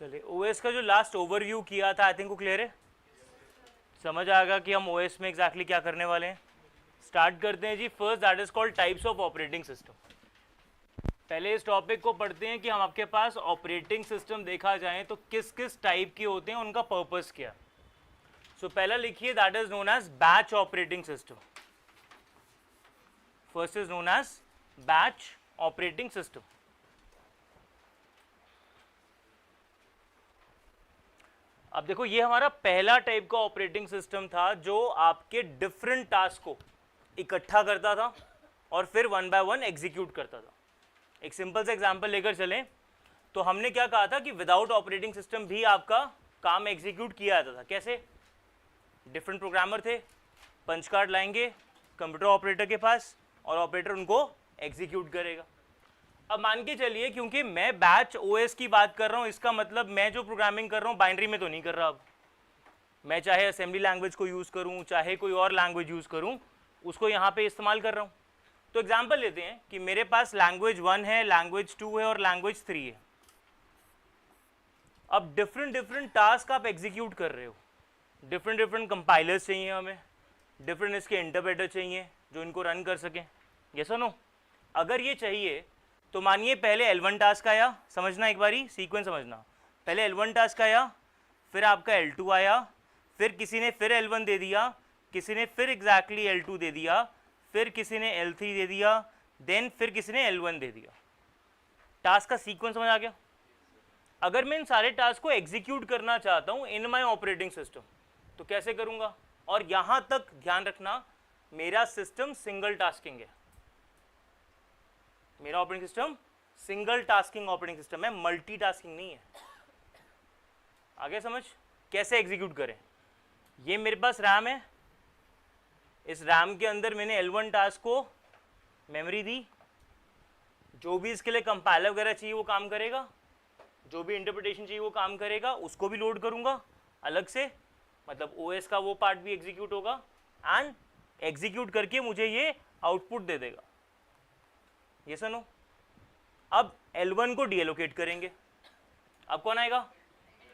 चलिए ओएस का जो लास्ट ओवरव्यू किया था आई थिंक वो क्लियर है, समझ आएगा कि हम ओएस में एग्जैक्टली क्या करने वाले हैं। स्टार्ट करते हैं जी। First that is called types of operating system. पहले इस टॉपिक को पढ़ते हैं कि हम आपके पास ऑपरेटिंग सिस्टम देखा जाए तो किस किस टाइप के होते हैं, उनका पर्पस क्या। सो पहला लिखिए that is known as batch operating system. First is known as batch operating system. अब देखो ये हमारा पहला टाइप का ऑपरेटिंग सिस्टम था जो आपके डिफरेंट टास्क को इकट्ठा करता था और फिर वन बाय वन एग्जीक्यूट करता था। एक सिंपल सा एग्जांपल लेकर चलें तो हमने क्या कहा था कि विदाउट ऑपरेटिंग सिस्टम भी आपका काम एग्जीक्यूट किया जाता था। कैसे? डिफरेंट प्रोग्रामर थे, पंच कार्ड लाएंगे कंप्यूटर ऑपरेटर के पास और ऑपरेटर उनको एग्जीक्यूट करेगा। अब मान के चलिए क्योंकि मैं बैच ओएस की बात कर रहा हूं, इसका मतलब मैं जो प्रोग्रामिंग कर रहा हूं बाइनरी में तो नहीं कर रहा। अब मैं चाहे असेंबली लैंग्वेज को यूज करूं चाहे कोई और लैंग्वेज यूज करूं, उसको यहां पे इस्तेमाल कर रहा हूं। तो एग्जांपल लेते हैं कि मेरे पास लैंग्वेज 1 है, लैंग्वेज 2 है और लैंग्वेज 3 है। अब डिफरेंट डिफरेंट टास्क आप एग्जीक्यूट कर रहे हो, डिफरेंट डिफरेंट कंपाइलर्स चाहिए हमें, डिफरेंट इसके इंटरप्रेटर चाहिए जो इनको रन कर सकें। यस और नो? अगर ये चाहिए तो मानिए पहले L1 टास्क आया, समझना एक बारी सीक्वेंस समझना। पहले L1 टास्क आया, फिर आपका L2 आया, फिर किसी ने फिर L1 दे दिया, किसी ने फिर एग्जैक्टली L2 दे दिया, फिर किसी ने L3 दे दिया, देन फिर किसी ने L1 दे दिया। टास्क का सीक्वेंस समझ आ गया? अगर मैं इन सारे टास्क को एग्जीक्यूट करना चाहता हूं इन माय ऑपरेटिंग सिस्टम तो कैसे करूंगा? और यहां तक ध्यान रखना, मेरा सिस्टम सिंगल टास्किंग है। मेरा operating system single tasking operating system है, मल्टीटास्किंग नहीं है। आगे समझ? कैसे एग्जीक्यूट करें? ये मेरे पास रैम है, इस रैम के अंदर मैंने L1 टास्क को मेमोरी दी, जो भी इसके लिए कंपाइलर वगैरह चाहिए वो काम करेगा, जो भी इंटरप्रिटेशन चाहिए वो काम करेगा, उसको भी लोड करूंगा अलग से, मतलब ओएस का वो पार्ट भी एग्जीक्यूट होगा एंड एग्जीक्यूट करके मुझे ये आउटपुट दे देगा। ये सुनो, अब L1 को डीएलोकेट करेंगे, अब कौन आएगा?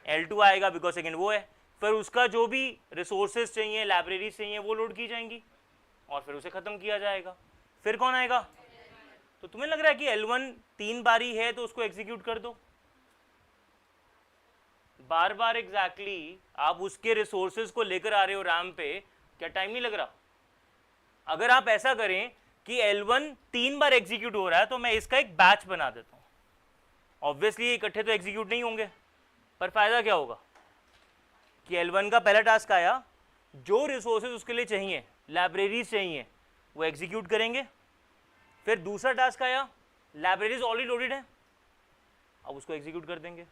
L2 आएगा बिकॉज सेकेंड वो है, फिर उसका जो भी रिसोर्सेज चाहिए, लाइब्रेरीज चाहिए वो लोड की जाएंगी और फिर उसे खत्म किया जाएगा। फिर कौन आएगा? तो तुम्हें लग रहा है कि L1 3 बारी है तो उसको एग्जीक्यूट कर दो, बार बार एग्जैक्टली आप उसके रिसोर्सेज को लेकर आ रहे हो रैम पे, क्या टाइम नहीं लग रहा? अगर आप ऐसा करें कि L1 3 बार एग्जीक्यूट हो रहा है तो मैं इसका एक बैच बना देता हूं। ऑब्वियसली इकट्ठे तो एग्जीक्यूट नहीं होंगे, पर फायदा क्या होगा कि L1 का पहला टास्क आया, जो रिसोर्सेज उसके लिए चाहिए, लाइब्रेरीज चाहिए, वो एग्जीक्यूट करेंगे। फिर दूसरा टास्क आया, लाइब्रेरीज ऑलरेडी लोडेड है, अब उसको एग्जीक्यूट कर देंगे।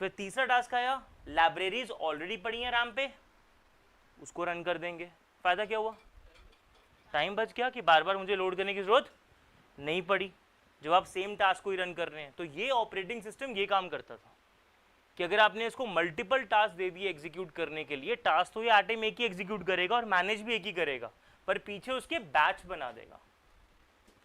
फिर तीसरा टास्क आया, लाइब्रेरीज ऑलरेडी पड़ी हैं रैम पे, उसको रन कर देंगे। फायदा क्या हुआ? टाइम बच गया कि बार बार मुझे लोड करने की जरूरत नहीं पड़ी जब आप सेम टास्क को ही रन कर रहे हैं। तो ये ऑपरेटिंग सिस्टम ये काम करता था कि अगर आपने इसको मल्टीपल टास्क दे दिए एग्जीक्यूट करने के लिए, टास्क तो ये एट टाइम एक ही एग्जीक्यूट करेगा और मैनेज भी एक ही करेगा, पर पीछे उसके बैच बना देगा।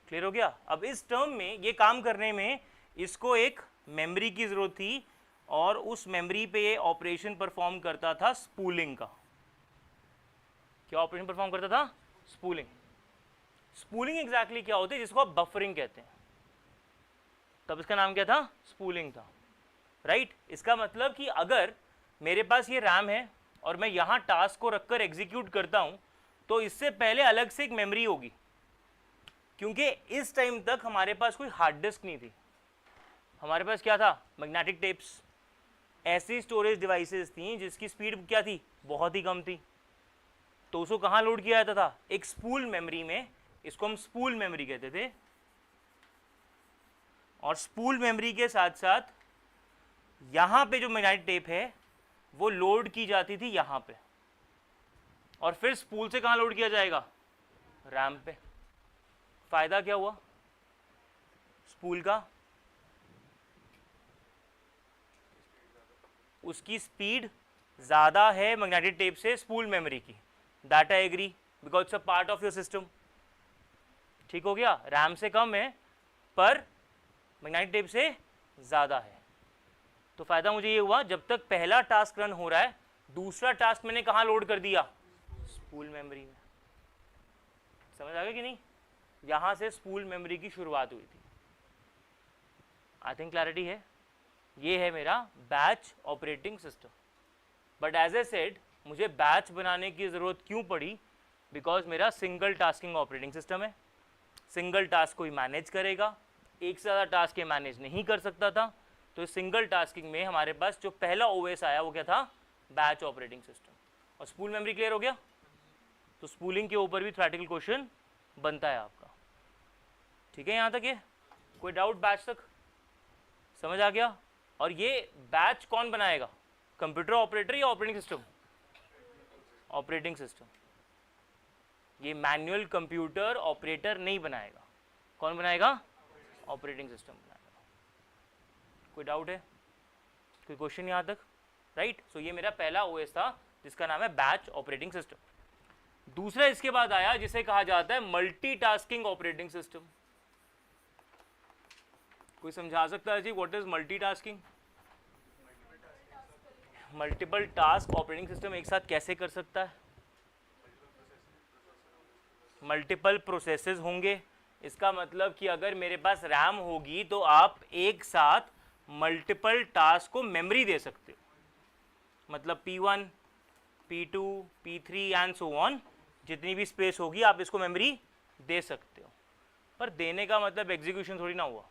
क्लियर हो गया? अब इस टर्म में ये काम करने में इसको एक मेमोरी की जरूरत थी और उस मेमोरी पे ये ऑपरेशन परफॉर्म करता था स्पूलिंग का। क्या ऑपरेशन परफॉर्म करता था? स्पूलिंग। स्पूलिंग एग्जैक्टली क्या होती है? जिसको आप बफरिंग कहते हैं, तब इसका नाम क्या था? स्पूलिंग था, राइट? इसका मतलब कि अगर मेरे पास ये रैम है और मैं यहां टास्क को रखकर एग्जीक्यूट करता हूं तो इससे पहले अलग से एक मेमोरी होगी, क्योंकि इस टाइम तक हमारे पास कोई हार्ड डिस्क नहीं थी। हमारे पास क्या था? Magnetic tapes. ऐसी स्टोरेज डिवाइसेस थी जिसकी स्पीड क्या थी? बहुत ही कम थी। तो उसको कहाँ लोड किया जाता था? एक स्पूल मेमोरी में, इसको हम स्पूल मेमोरी कहते थे। और स्पूल मेमोरी के साथ साथ यहां पे जो मैग्नेटिक टेप है वो लोड की जाती थी यहां पे, और फिर स्पूल से कहां लोड किया जाएगा? रैम पे। फायदा क्या हुआ स्पूल का? उसकी स्पीड ज्यादा है मैग्नेटिक टेप से स्पूल मेमोरी की। That I agree because it's a part of your system. ठीक हो गया? रैम से कम है पर मैग्नेटिक टेप से ज्यादा है। तो फायदा मुझे ये हुआ, जब तक पहला टास्क रन हो रहा है दूसरा टास्क मैंने कहाँ लोड कर दिया, स्पूल मेमोरी में। समझ आ गया कि नहीं? यहां से स्पूल मेमोरी की शुरुआत हुई थी। आई थिंक क्लैरिटी है। ये है मेरा batch operating system. But as I said, मुझे बैच बनाने की ज़रूरत क्यों पड़ी? बिकॉज मेरा सिंगल टास्किंग ऑपरेटिंग सिस्टम है, सिंगल टास्क कोई मैनेज करेगा, एक से ज़्यादा टास्क ये मैनेज नहीं कर सकता था। तो इस सिंगल टास्किंग में हमारे पास जो पहला ओएस आया वो क्या था, बैच ऑपरेटिंग सिस्टम। और स्पूल मेमोरी क्लियर हो गया? तो स्पूलिंग के ऊपर भी थ्योरेटिकल क्वेश्चन बनता है आपका। ठीक है यहाँ तक? ये कोई डाउट बैच तक समझ आ गया? और ये बैच कौन बनाएगा, कंप्यूटर ऑपरेटर या ऑपरेटिंग सिस्टम? Operating system. ये मैनुअल कंप्यूटर ऑपरेटर नहीं बनाएगा, कौन बनाएगा? ऑपरेटिंग सिस्टम बनाएगा। कोई डाउट है, कोई क्वेश्चन यहाँ तक? राइट। सो ये मेरा पहला ओएस था जिसका नाम है बैच ऑपरेटिंग सिस्टम। दूसरा इसके बाद आया जिसे कहा जाता है मल्टीटास्किंग ऑपरेटिंग सिस्टम। कोई समझा सकता है जी what is multitasking? Multiple task operating system एक साथ कैसे कर सकता है? मल्टीपल प्रोसेसेस होंगे। इसका मतलब कि अगर मेरे पास रैम होगी तो आप एक साथ मल्टीपल टास्क को मेमोरी दे सकते हो। मतलब P1, P2, P3 and so on, जितनी भी स्पेस होगी आप इसको मेमोरी दे सकते हो। पर देने का मतलब एग्जीक्यूशन थोड़ी ना हुआ।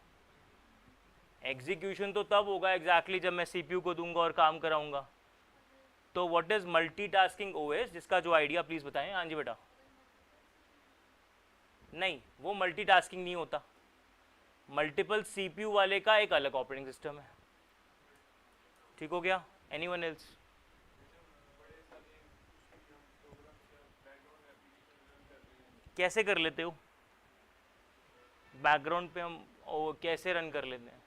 एग्जीक्यूशन तो तब होगा एग्जैक्टली जब मैं CPU को दूंगा और काम कराऊंगा। तो व्हाट इज मल्टीटास्किंग ओएस, जिसका जो आइडिया प्लीज बताएं। हाँ जी बेटा। नहीं, वो मल्टीटास्किंग नहीं होता। मल्टीपल CPU वाले का एक अलग ऑपरेटिंग सिस्टम है। ठीक हो गया? Anyone else? कैसे कर लेते हो बैकग्राउंड पे? हम कैसे रन कर लेते हैं?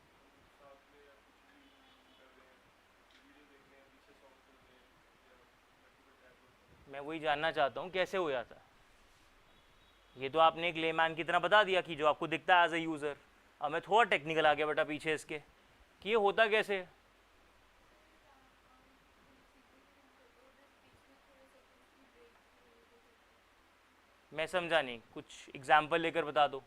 मैं वही जानना चाहता हूँ कैसे हो जाता है। ये तो आपने एक लेमैन की तरह बता दिया कि जो आपको दिखता है एज ए यूज़र। अब मैं थोड़ा टेक्निकल आ गया बेटा पीछे इसके कि ये होता कैसे। मैं समझा नहीं, कुछ एग्जाम्पल लेकर बता दो।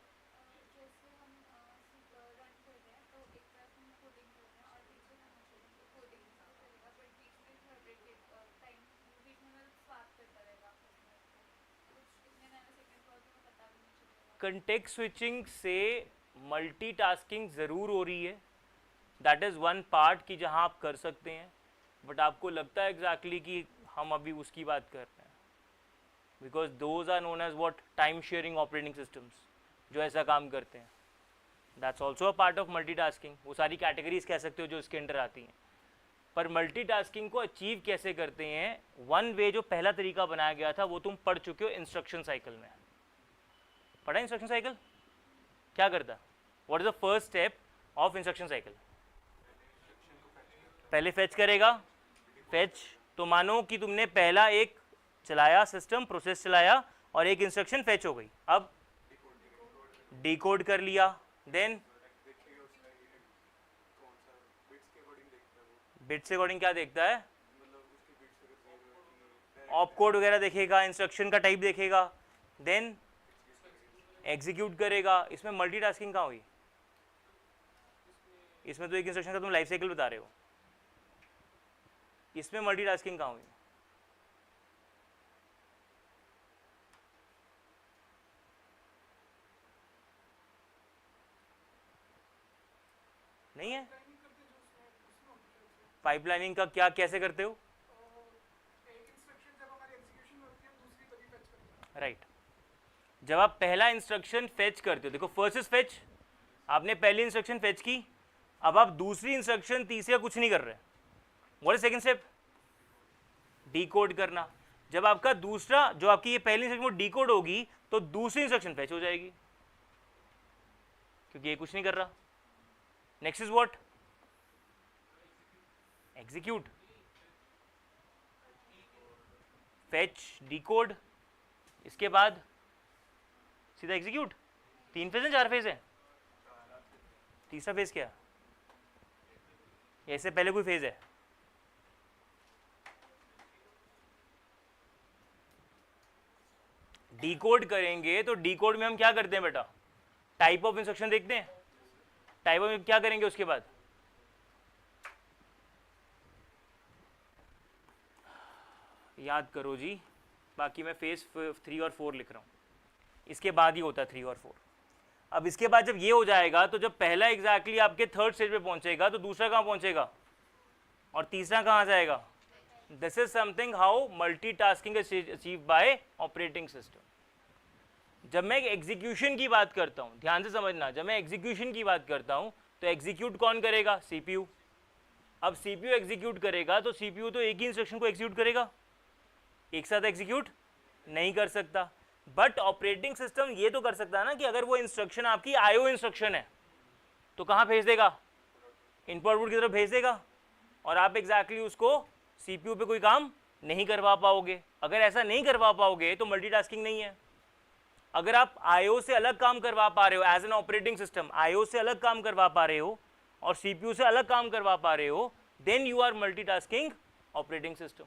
कंटेक्स्ट स्विचिंग से मल्टीटास्किंग ज़रूर हो रही है, दैट इज़ वन पार्ट की जहां आप कर सकते हैं। बट आपको लगता है एग्जैक्टली कि हम अभी उसकी बात कर रहे हैं, because those are known as what, time sharing operating systems, जो ऐसा काम करते हैं। That's also a part of multitasking. वो सारी कैटेगरीज कह सकते हो जो इसके अंडर आती हैं। पर मल्टीटास्किंग को अचीव कैसे करते हैं? वन वे जो पहला तरीका बनाया गया था वो तुम पढ़ चुके हो इंस्ट्रक्शन साइकिल में। पढ़ा इंस्ट्रक्शन साइकिल क्या करता? What is the first step of instruction cycle? पहले फेच करेगा। फेच तो मानो कि तुमने पहला एक चलाया सिस्टम, प्रोसेस चलाया और एक इंस्ट्रक्शन फेच हो गई। अब डिकोड कर लिया, देन बिट्स अकॉर्डिंग क्या देखता है? ऑप कोड वगैरह देखेगा, इंस्ट्रक्शन का टाइप देखेगा, देन एग्जीक्यूट करेगा। इसमें मल्टीटास्किंग कहाँ हुई? इसमें तो एक इंस्ट्रक्शन का तुम लाइफ साइकिल बता रहे हो, इसमें मल्टीटास्किंग कहाँ हुई? नहीं है। पाइपलाइनिंग का क्या कैसे करते हो? राइट। जब आप पहला इंस्ट्रक्शन फेच करते हो, देखो फर्स्ट इज फेच, आपने पहली इंस्ट्रक्शन फेच की, अब आप दूसरी इंस्ट्रक्शन तीसरा कुछ नहीं कर रहे। What is second step? Decode करना। जब आपका दूसरा जो आपकी ये पहली इंस्ट्रक्शन वो डिकोड होगी तो दूसरी इंस्ट्रक्शन फेच हो जाएगी, क्योंकि ये कुछ नहीं कर रहा। Next is what? Execute. Fetch, decode, इसके बाद सीधा एग्जीक्यूट। 3 फेज है 4 फेज है? तीसरा फेज क्या? इससे पहले कोई फेज है? डीकोड करेंगे तो डीकोड में हम क्या करते हैं बेटा? टाइप ऑफ इंस्ट्रक्शन देखते हैं। टाइप ऑफ क्या करेंगे उसके बाद? याद करो जी, बाकी मैं फेज 3 और 4 लिख रहा हूँ, इसके बाद ही होता है 3 और 4। अब इसके बाद जब ये हो जाएगा तो जब पहला एग्जैक्टली आपके थर्ड स्टेज पे पहुंचेगा तो दूसरा कहाँ पहुंचेगा और तीसरा कहाँ जाएगा? This is something how multitasking is achieve by operating system. जब मैं एग्जीक्यूशन की बात करता हूँ, ध्यान से समझना, जब मैं एग्जीक्यूशन की बात करता हूँ तो एग्जीक्यूट कौन करेगा? सीपीयू। अब सीपीयू एग्जीक्यूट करेगा तो सीपीयू तो एक ही इंस्ट्रक्शन को एग्जीक्यूट करेगा, एक साथ एग्जीक्यूट नहीं कर सकता। बट ऑपरेटिंग सिस्टम ये तो कर सकता है ना कि अगर वो इंस्ट्रक्शन आपकी आईओ इंस्ट्रक्शन है तो कहाँ भेज देगा? इनपुट आउटपुट की तरफ भेज देगा, और आप एग्जैक्टली उसको सीपीयू पे कोई काम नहीं करवा पाओगे। अगर ऐसा नहीं करवा पाओगे तो मल्टीटास्किंग नहीं है। अगर आप आईओ से अलग काम करवा पा रहे हो as an operating system, IO से अलग काम करवा पा रहे हो और सीपीयू से अलग काम करवा पा रहे हो, then you are multitasking operating system.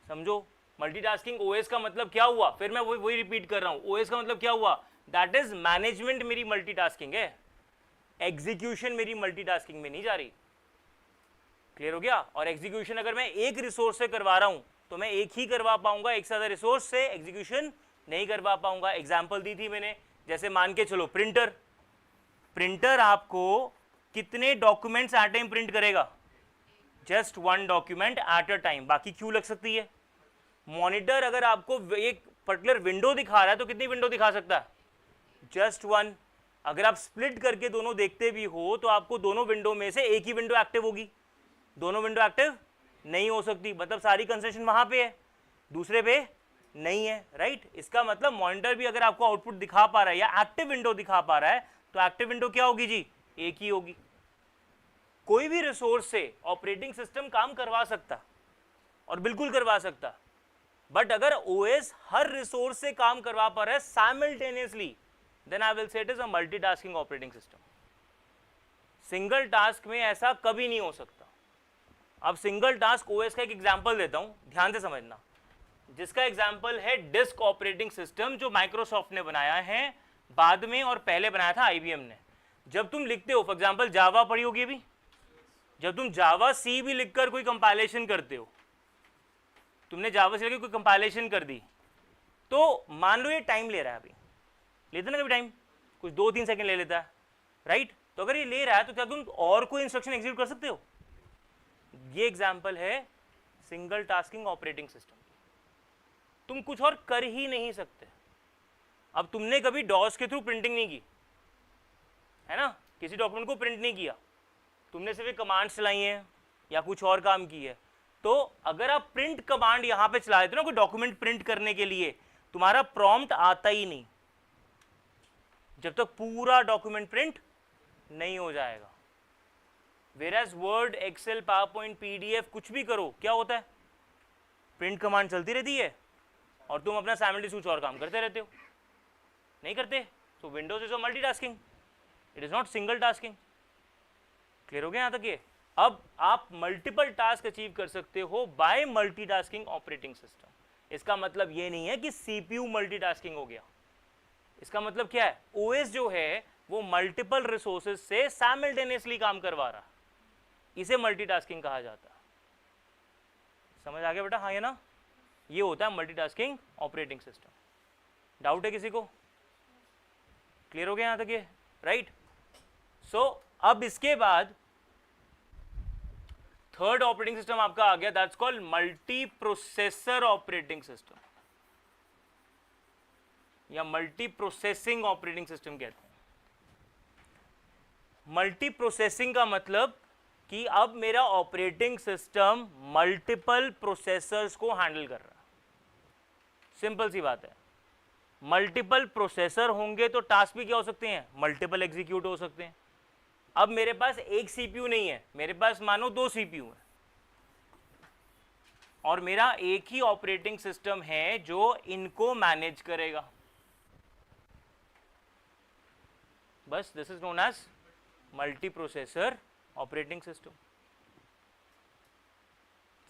समझो, मल्टीटास्किंग ओएस का मतलब क्या हुआ? फिर मैं वही रिपीट कर रहा हूं, ओएस का मतलब क्या हुआ? दैट इज मैनेजमेंट मेरी मल्टीटास्किंग है, एग्जीक्यूशन मेरी मल्टीटास्किंग में नहीं जा रही। क्लियर हो गया? और एग्जीक्यूशन अगर मैं एक रिसोर्स से करवा रहा हूं तो मैं एक ही करवा पाऊंगा, एक से ज्यादा रिसोर्स से एग्जीक्यूशन नहीं करवा पाऊंगा। एग्जाम्पल दी थी मैंने, जैसे मान के चलो प्रिंटर, प्रिंटर आपको कितने डॉक्यूमेंट्स एट टाइम प्रिंट करेगा? Just 1 document at a time, बाकी क्यों लग सकती है? मॉनिटर अगर आपको एक पर्टिकुलर विंडो दिखा रहा है तो कितनी विंडो दिखा सकता है? जस्ट 1। अगर आप स्प्लिट करके दोनों देखते भी हो तो आपको दोनों विंडो में से एक ही विंडो एक्टिव होगी, दोनों विंडो एक्टिव नहीं हो सकती। मतलब सारी कंसेशन वहां पे है, दूसरे पे नहीं है, राइट? इसका मतलब मॉनिटर भी अगर आपको आउटपुट दिखा पा रहा है या एक्टिव विंडो दिखा पा रहा है तो एक्टिव विंडो क्या होगी जी? एक ही होगी। कोई भी रिसोर्स से ऑपरेटिंग सिस्टम काम करवा सकता और बिल्कुल करवा सकता, बट अगर ओएस हर रिसोर्स से काम करवा पा रहा है simultaneously, then I will say it is a multitasking operating system. Single task में ऐसा कभी नहीं हो सकता। अब सिंगल टास्क ओएस का एक एग्जांपल देता हूं, ध्यान से समझना, जिसका एग्जांपल है डिस्क ऑपरेटिंग सिस्टम, जो माइक्रोसॉफ्ट ने बनाया है बाद में, और पहले बनाया था आईबीएम ने। जब तुम लिखते हो, फॉर एग्जांपल जावा पढ़ी होगी अभी, जब तुम जावा सी भी लिखकर कोई कंपाइलेशन करते हो, तुमने जावा से लेकर कोई कंपाइलेशन कर दी, तो मान लो ये टाइम ले रहा है, अभी लेता ना कभी टाइम, कुछ 2-3 सेकंड ले लेता है, राइट? तो अगर ये ले रहा है तो क्या तुम और कोई इंस्ट्रक्शन एग्जीक्यूट कर सकते हो? ये एग्जांपल है सिंगल टास्किंग ऑपरेटिंग सिस्टम। तुम कुछ और कर ही नहीं सकते। अब तुमने कभी डॉस के थ्रू प्रिंटिंग नहीं की है ना, किसी डॉक्यूमेंट को प्रिंट नहीं किया, तुमने सिर्फ कमांड्स चलाई हैं या कुछ और काम की है, तो अगर आप प्रिंट कमांड यहां पे चला देते हो ना कोई डॉक्यूमेंट प्रिंट करने के लिए, तुम्हारा प्रॉम्प्ट आता ही नहीं जब तक पूरा डॉक्यूमेंट प्रिंट नहीं हो जाएगा। वेराज वर्ड, एक्सेल, पावरपॉइंट, पीडीएफ, कुछ भी करो, क्या होता है? प्रिंट कमांड चलती रहती है और तुम अपना साइमल्टेनियसली कुछ और काम करते रहते हो, नहीं करते? तो Windows is a multitasking, it is not single tasking. Clear हो गया यहां तक ये? अब आप मल्टीपल टास्क अचीव कर सकते हो बाय मल्टीटास्किंग ऑपरेटिंग सिस्टम। इसका मतलब ये नहीं है कि सीपीयू मल्टीटास्किंग हो गया। इसका मतलब क्या है? ओएस जो है वो मल्टीपल रिसोर्सेज से साइमल्टेनियसली काम करवा रहा, इसे मल्टीटास्किंग कहा जाता है। समझ आ गया बेटा? हाँ या ना? ये होता है मल्टीटास्किंग ऑपरेटिंग सिस्टम। डाउट है किसी को? क्लियर हो गया यहां तक ये? राइट? सो अब इसके बाद थर्ड ऑपरेटिंग सिस्टम आपका आ गया, that's called multi processor operating system या मल्टी प्रोसेसिंग ऑपरेटिंग सिस्टम कहते हैं। मल्टी प्रोसेसिंग का मतलब कि अब मेरा ऑपरेटिंग सिस्टम मल्टीपल प्रोसेसर्स को हैंडल कर रहा है। सिंपल सी बात है, मल्टीपल प्रोसेसर होंगे तो टास्क भी क्या हो सकते हैं? मल्टीपल एग्जीक्यूट हो सकते हैं। अब मेरे पास एक सीपीयू नहीं है, मेरे पास मानो 2 सीपीयू है और मेरा एक ही ऑपरेटिंग सिस्टम है जो इनको मैनेज करेगा। बस this is known as multi processor operating system.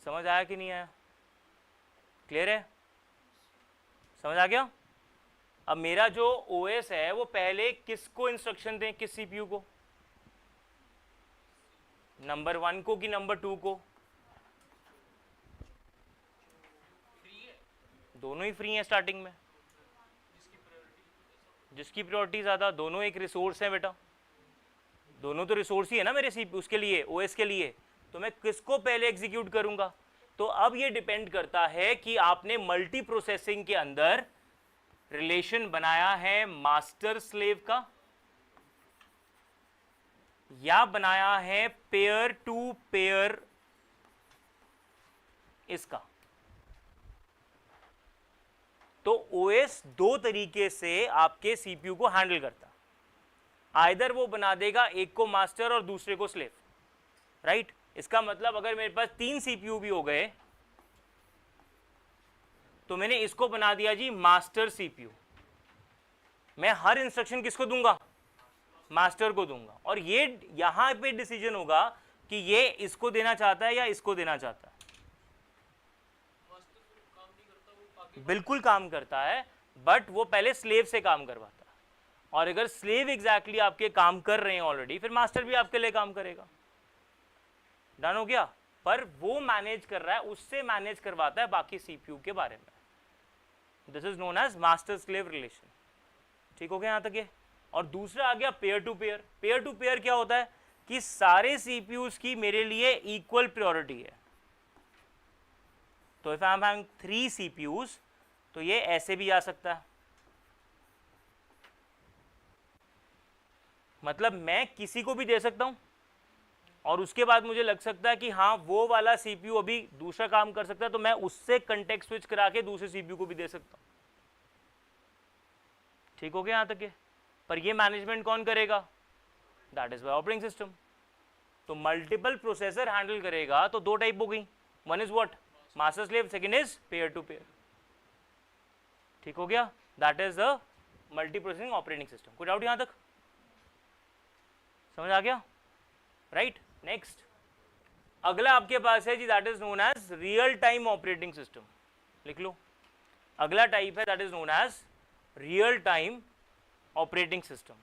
समझ आया कि नहीं आया? क्लियर है? समझ आ गया? अब मेरा जो ओएस है वो पहले किसको इंस्ट्रक्शन दें, किस सीपीयू को? नंबर 1 को कि नंबर 2 को? दोनों ही फ्री हैं स्टार्टिंग में। जिसकी प्रायोरिटी ज़्यादा, दोनों एक रिसोर्स है बेटा, दोनों तो रिसोर्स ही है ना मेरे सीपीयू उसके लिए, ओएस के लिए। तो मैं किसको पहले एग्जीक्यूट करूंगा? तो अब ये डिपेंड करता है कि आपने मल्टी प्रोसेसिंग के अंदर रिलेशन बनाया है मास्टर स्लेव का या बनाया है पेयर टू पेयर इसका। तो ओएस दो तरीके से आपके सीपीयू को हैंडल करता है। आइदर वो बना देगा एक को मास्टर और दूसरे को स्लेव, राइट? इसका मतलब अगर मेरे पास 3 सीपीयू भी हो गए तो मैंने इसको बना दिया जी मास्टर सीपीयू। मैं हर इंस्ट्रक्शन किसको दूंगा? मास्टर को दूंगा। और ये यहां पे डिसीजन होगा कि ये इसको देना चाहता है या इसको देना चाहता है। बिल्कुल काम करता है, बट वो पहले स्लेव से काम करवाता है। और अगर स्लेव एग्जैक्टली आपके काम कर रहे हैं ऑलरेडी, फिर मास्टर भी आपके लिए काम करेगा। डन हो गया? पर वो मैनेज कर रहा है, उससे मैनेज करवाता है बाकी सीपीयू के बारे में। This is known as master slave relation. ठीक हो गया यहां तक ये? और दूसरा आ गया pair to pair. Pair to pair क्या होता है कि सारे सीपीयूज की मेरे लिए इक्वल प्रायोरिटी है। तो if I am having 3 CPUs तो ये ऐसे भी आ सकता है। मतलब मैं किसी को भी दे सकता हूं और उसके बाद मुझे लग सकता है कि हाँ वो वाला सीपीयू अभी दूसरा काम कर सकता है, तो मैं उससे कंटेक्ट स्विच करा के दूसरे सीपीयू को भी दे सकता हूं। ठीक हो गया यहां तक? पर ये मैनेजमेंट कौन करेगा? That is by operating system. तो मल्टीपल प्रोसेसर हैंडल करेगा। तो दो टाइप हो गई, one is what? Master slave, second is pair to pair. ठीक हो गया? That is a multi processing operating system. कोई डाउट यहां तक? समझ आ गया? राइट। नेक्स्ट अगला आपके पास है जी, that is known as real time operating system. लिख लो। अगला टाइप है that is known as real time operating system.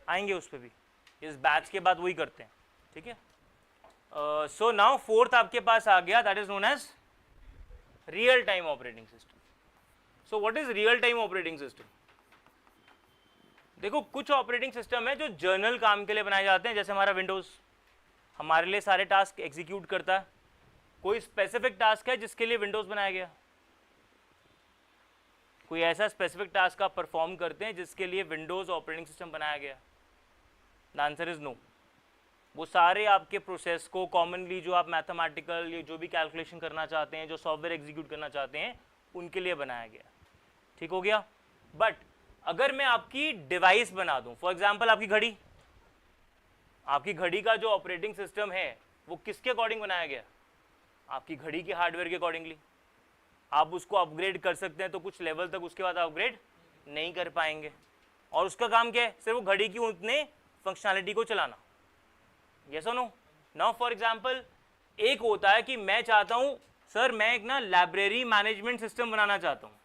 आएंगे उस पर भी, इस बैच के बाद वही करते हैं। ठीक है? सो नाउ फोर्थ आपके पास आ गया, that is known as real time operating system. So what is real time operating system? देखो कुछ ऑपरेटिंग सिस्टम है जो जर्नल काम के लिए बनाए जाते हैं, जैसे हमारा विंडोज हमारे लिए सारे टास्क एग्जीक्यूट करता है। कोई स्पेसिफिक टास्क है जिसके लिए विंडोज बनाया गया? कोई ऐसा स्पेसिफिक टास्क आप परफॉर्म करते हैं जिसके लिए विंडोज ऑपरेटिंग सिस्टम बनाया गया? The answer is no. वो सारे आपके प्रोसेस को कॉमनली जो आप मैथमेटिकल या जो भी कैलकुलेशन करना चाहते हैं, जो सॉफ्टवेयर एग्जीक्यूट करना चाहते हैं, उनके लिए बनाया गया। ठीक हो गया? बट अगर मैं आपकी डिवाइस बना दूं, फॉर एग्जांपल आपकी घड़ी, आपकी घड़ी का जो ऑपरेटिंग सिस्टम है वो किसके अकॉर्डिंग बनाया गया? आपकी घड़ी के हार्डवेयर के अकॉर्डिंगली। आप उसको अपग्रेड कर सकते हैं तो कुछ लेवल तक, उसके बाद अपग्रेड नहीं कर पाएंगे। और उसका काम क्या है? सिर्फ वो घड़ी की उतने फंक्शनैलिटी को चलाना। यस और नो? नाउ फॉर एग्जांपल एक होता है कि मैं चाहता हूं सर मैं एक ना लाइब्रेरी मैनेजमेंट सिस्टम बनाना चाहता हूं,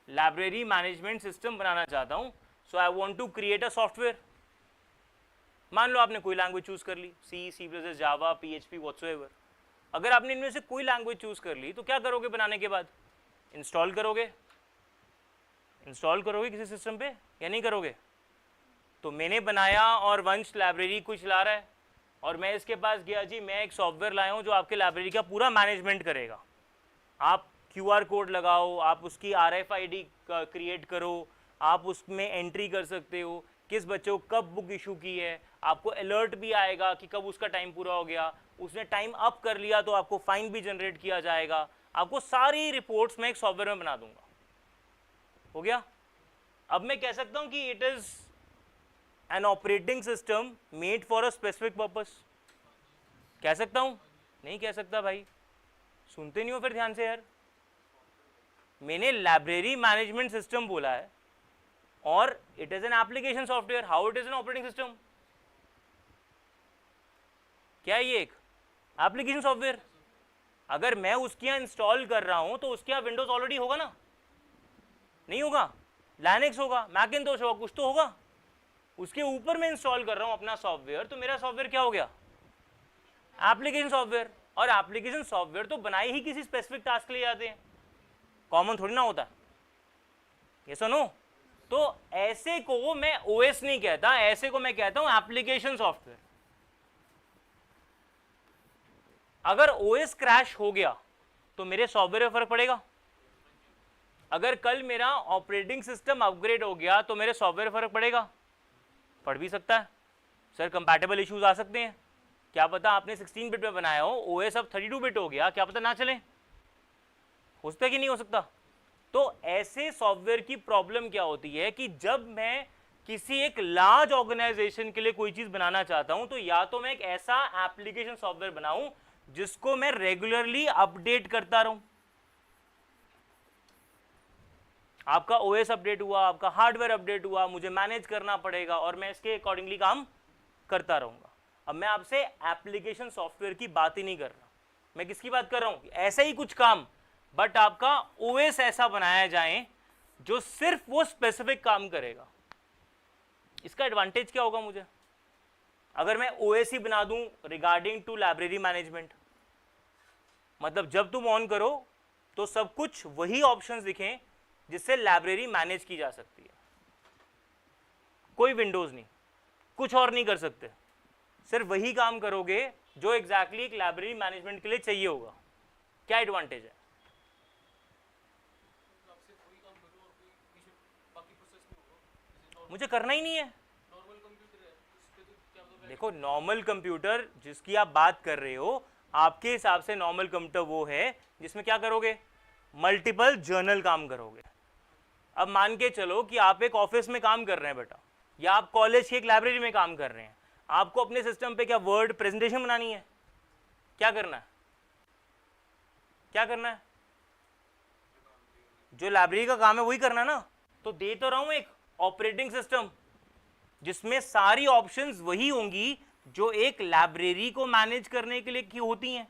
लाइब्रेरी मैनेजमेंट सिस्टम बनाना चाहता हूं। So I want to create a software. मान लो आपने कोई लैंग्वेज चूज कर ली, C, C plus, Java, PHP, whatsoever. अगर आपने इनमें से कोई लैंग्वेज चूज कर ली तो क्या करोगे बनाने के बाद? इंस्टॉल करोगे। इंस्टॉल करोगे किसी सिस्टम पे या नहीं करोगे? तो मैंने बनाया और वंश लाइब्रेरी को चला रहा है और मैं इसके पास गया जी, मैं एक सॉफ्टवेयर लाया हूँ जो आपके लाइब्रेरी का पूरा मैनेजमेंट करेगा। आप QR कोड लगाओ, आप उसकी RFID क्रिएट करो, आप उसमें एंट्री कर सकते हो किस बच्चे को कब बुक इशू की है, आपको अलर्ट भी आएगा कि कब उसका टाइम पूरा हो गया, उसने टाइम अप कर लिया तो आपको फाइन भी जनरेट किया जाएगा। आपको सारी रिपोर्ट्स मैं एक सॉफ्टवेयर में बना दूंगा। हो गया? अब मैं कह सकता हूं कि it is an operating system made for a specific purpose. कह सकता हूं? नहीं कह सकता भाई। सुनते नहीं हो फिर ध्यान से यार। मैंने लाइब्रेरी मैनेजमेंट सिस्टम बोला है और it is an application software, how it is an operating system? क्या है ये? एक एप्लीकेशन सॉफ्टवेयर। अगर मैं उसके यहाँ इंस्टॉल कर रहा हूं तो उसके यहाँ विंडोज ऑलरेडी होगा ना? नहीं होगा? लाइनक्स होगा, मैकिन्टोश होगा, कुछ तो होगा। उसके ऊपर मैं इंस्टॉल कर रहा हूं अपना सॉफ्टवेयर, तो मेरा सॉफ्टवेयर क्या हो गया? Application software. और एप्लीकेशन सॉफ्टवेयर तो बनाए ही किसी स्पेसिफिक टास्क के लिए जाते हैं, कॉमन थोड़ी ना होता। ये सुनो, तो ऐसे को मैं ओएस नहीं कहता, ऐसे को मैं कहता हूं एप्लीकेशन सॉफ्टवेयर। अगर ओएस क्रैश हो गया तो मेरे सॉफ्टवेयर में फर्क पड़ेगा? अगर कल मेरा ऑपरेटिंग सिस्टम अपग्रेड हो गया तो मेरे सॉफ्टवेयर फर्क पड़ेगा? पड़ भी सकता है सर, कंपैटिबल इश्यूज आ सकते हैं। क्या पता आपने 16 बिट में बनाया हो, ओएस अब 32 बिट हो गया, क्या पता ना चले। हो सकता है कि नहीं हो सकता? तो ऐसे सॉफ्टवेयर की प्रॉब्लम क्या होती है कि जब मैं किसी एक लार्ज ऑर्गेनाइजेशन के लिए कोई चीज बनाना चाहता हूं, तो या तो मैं एक ऐसा एप्लीकेशन सॉफ्टवेयर बनाऊं जिसको मैं रेगुलरली अपडेट करता रहूं। आपका ओएस अपडेट हुआ, आपका हार्डवेयर अपडेट हुआ, मुझे मैनेज करना पड़ेगा और मैं इसके अकॉर्डिंगली काम करता रहूंगा। अब मैं आपसे एप्लीकेशन सॉफ्टवेयर की बात ही नहीं कर रहा, मैं किसकी बात कर रहा हूं? ऐसा ही कुछ काम, बट आपका ओएस ऐसा बनाया जाए जो सिर्फ वो स्पेसिफिक काम करेगा। इसका एडवांटेज क्या होगा मुझे? अगर मैं ओएस ही बना दूं रिगार्डिंग टू लाइब्रेरी मैनेजमेंट, मतलब जब तुम ऑन करो तो सब कुछ वही ऑप्शंस दिखें जिससे लाइब्रेरी मैनेज की जा सकती है। कोई विंडोज नहीं, कुछ और नहीं कर सकते, सिर्फ वही काम करोगे जो एग्जैक्टली एक लाइब्रेरी मैनेजमेंट के लिए चाहिए होगा। क्या एडवांटेज है? मुझे करना ही नहीं है। देखो, नॉर्मल कंप्यूटर जिसकी आप बात कर रहे हो, आपके हिसाब से नॉर्मल कंप्यूटर वो है जिसमें क्या करोगे? मल्टीपल जर्नल काम करोगे। अब मान के चलो कि आप एक ऑफिस में काम कर रहे हैं बेटा, या आप कॉलेज की एक लाइब्रेरी में काम कर रहे हैं, आपको अपने सिस्टम पे क्या वर्ड प्रेजेंटेशन बनानी है? क्या करना है? क्या करना है? जो लाइब्रेरी का काम है वही करना है ना। तो दे तो रहा हूं एक ऑपरेटिंग सिस्टम जिसमें सारी ऑप्शंस वही होंगी जो एक लाइब्रेरी को मैनेज करने के लिए की होती हैं।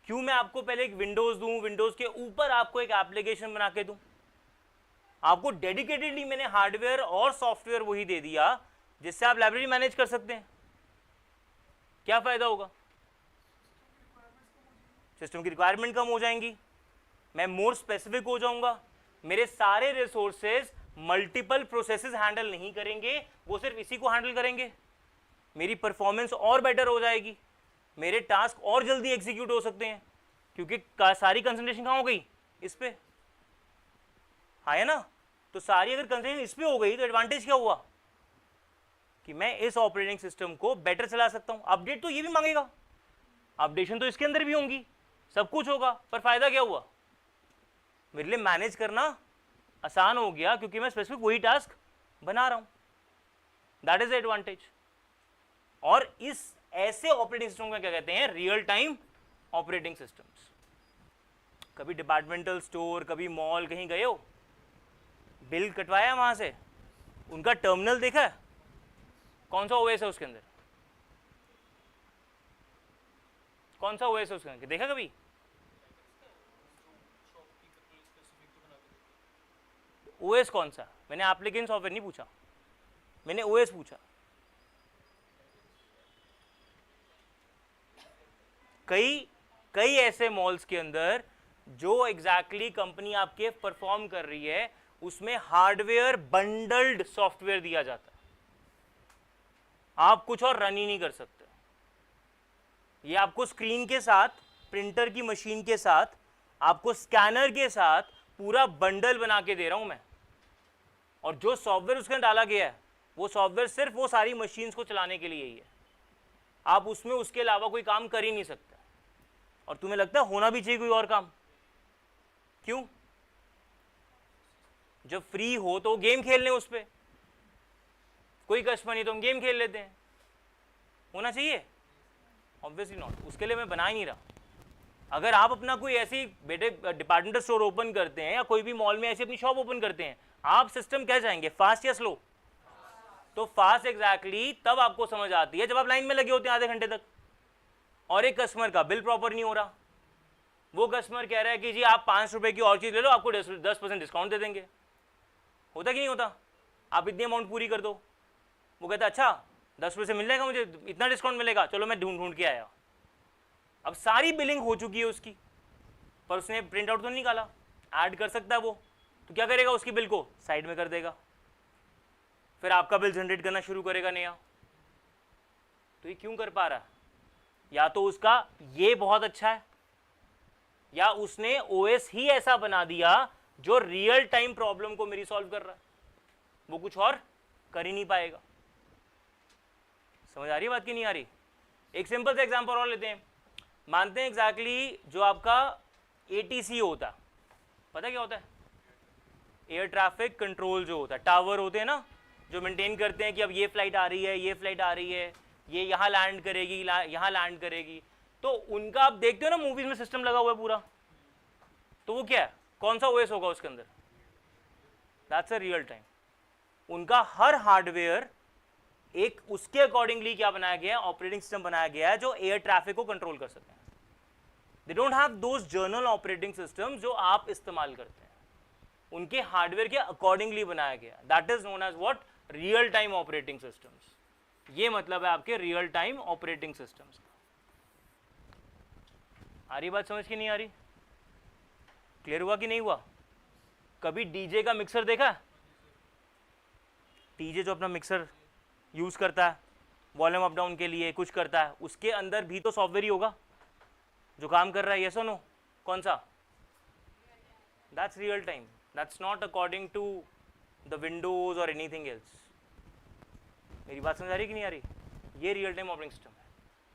क्यों मैं आपको पहले एक विंडोज दूं, विंडोज के ऊपर आपको एक एप्लीकेशन बना के दूं? आपको डेडिकेटेडली मैंने हार्डवेयर और सॉफ्टवेयर वही दे दिया जिससे आप लाइब्रेरी मैनेज कर सकते हैं। क्या फायदा होगा? सिस्टम की रिक्वायरमेंट कम हो जाएंगी, मैं मोर स्पेसिफिक हो जाऊंगा, मेरे सारे रिसोर्सेज मल्टीपल प्रोसेसेस हैंडल नहीं करेंगे, वो सिर्फ इसी को हैंडल करेंगे, मेरी परफॉर्मेंस और बेटर हो जाएगी, मेरे टास्क और जल्दी एग्जीक्यूट हो सकते हैं, क्योंकि सारी कंसंट्रेशन कहाँ हो गई? इस पे, है ना? तो सारी अगर कंसंट्रेशन इस पे हो गई तो एडवांटेज क्या हुआ? कि मैं इस ऑपरेटिंग सिस्टम को बेटर चला सकता हूं। अपडेट तो ये भी मांगेगा, अपडेशन तो इसके अंदर भी होंगी, सब कुछ होगा, पर फायदा क्या हुआ? मेरे लिए मैनेज करना आसान हो गया क्योंकि मैं स्पेसिफिक वही टास्क बना रहा हूं। That is the advantage. और इस ऐसे ऑपरेटिंग सिस्टम को क्या कहते हैं? Real time operating systems. कभी डिपार्टमेंटल स्टोर, कभी मॉल कहीं गए हो, बिल कटवाया वहां से, उनका टर्मिनल देखा है? कौन सा ओएस है उसके अंदर? कौन सा ओएस है उसके अंदर, देखा कभी? ओएस कौन सा? मैंने एप्लीकेशन सॉफ्टवेयर नहीं पूछा, मैंने ओएस पूछा। कई ऐसे मॉल्स के अंदर जो एग्जैक्टली कंपनी आपके परफॉर्म कर रही है उसमें हार्डवेयर बंडल्ड सॉफ्टवेयर दिया जाता है, आप कुछ और रन ही नहीं कर सकते। ये आपको स्क्रीन के साथ, प्रिंटर की मशीन के साथ, आपको स्कैनर के साथ पूरा बंडल बना के दे रहा हूं मैं, और जो सॉफ्टवेयर उसके अंदर डाला गया है वो सॉफ्टवेयर सिर्फ वो सारी मशीन्स को चलाने के लिए ही है, आप उसमें उसके अलावा कोई काम कर ही नहीं सकते। और तुम्हें लगता है होना भी चाहिए कोई और काम? क्यों? जब फ्री हो तो गेम खेल लें उस पर, कोई कस्टमर नहीं तो हम गेम खेल लेते हैं, होना चाहिए? ऑब्वियसली नॉट, उसके लिए मैं बना ही नहीं रहा। अगर आप अपना कोई ऐसी बेटे डिपार्टमेंटल स्टोर ओपन करते हैं या कोई भी मॉल में ऐसी अपनी शॉप ओपन करते हैं, आप सिस्टम क्या चाहेंगे, फास्ट या स्लो? तो फास्ट एग्जैक्टली तब आपको समझ आती है जब आप लाइन में लगे होते हैं आधे घंटे तक और एक कस्टमर का बिल प्रॉपर नहीं हो रहा, वो कस्टमर कह रहा है कि जी आप 5 रुपए की और चीज ले लो, आपको 10% डिस्काउंट दे देंगे। होता कि नहीं होता? आप इतनी अमाउंट पूरी कर दो, वो कहता अच्छा 10 रुपये से मिल जाएगा मुझे, इतना डिस्काउंट मिलेगा, चलो मैं ढूंढ ढूंढ के आया। अब सारी बिलिंग हो चुकी है उसकी, पर उसने प्रिंट आउट तो नहीं निकाला, ऐड कर सकता है वो, तो क्या करेगा, उसकी बिल को साइड में कर देगा, फिर आपका बिल जनरेट करना शुरू करेगा नया। तो ये क्यों कर पा रहा है? या तो उसका ये बहुत अच्छा है, या उसने ओएस ही ऐसा बना दिया जो रियल टाइम प्रॉब्लम को मेरी सॉल्व कर रहा है, वो कुछ और कर ही नहीं पाएगा। समझ आ रही है बात की नहीं आ रही? एक सिंपल सा एग्जांपल और लेते हैं। मानते हैं एग्जैक्टली जो आपका एटीसी होता है, पता क्या होता है? एयर ट्रैफिक कंट्रोल जो होता है, टावर होते हैं ना जो मेंटेन करते हैं कि अब ये फ्लाइट आ रही है, ये फ्लाइट आ रही है, ये यहाँ लैंड करेगी, यहाँ लैंड करेगी, तो उनका आप देखते हो ना मूवीज में सिस्टम लगा हुआ है पूरा, तो वो क्या है, कौन सा ओएस होगा उसके अंदर? That's a real time. उनका हर हार्डवेयर एक उसके अकॉर्डिंगली क्या बनाया गया है, ऑपरेटिंग सिस्टम बनाया गया है जो एयर ट्रैफिक को कंट्रोल कर सके। They don't have those journal operating system जो आप इस्तेमाल करते हैं, उनके हार्डवेयर के अकॉर्डिंगली बनाया गया। That is known as what, real time operating systems. ये मतलब है आपके रियल टाइम ऑपरेटिंग सिस्टम्स। आ रही बात समझ की नहीं आ रही? क्लियर हुआ कि नहीं हुआ? कभी डीजे का मिक्सर देखा? डीजे जो अपना मिक्सर यूज करता है वॉल्यूम अप डाउन के लिए, कुछ करता है, उसके अंदर भी तो सॉफ्टवेयर ही होगा जो काम कर रहा है, यस और नो? कौन सा? That's real time, that's not according to the Windows और एनीथिंग एल्स। मेरी बात समझ आ रही कि नहीं आ रही? ये रियल टाइम ऑपरेटिंग सिस्टम है।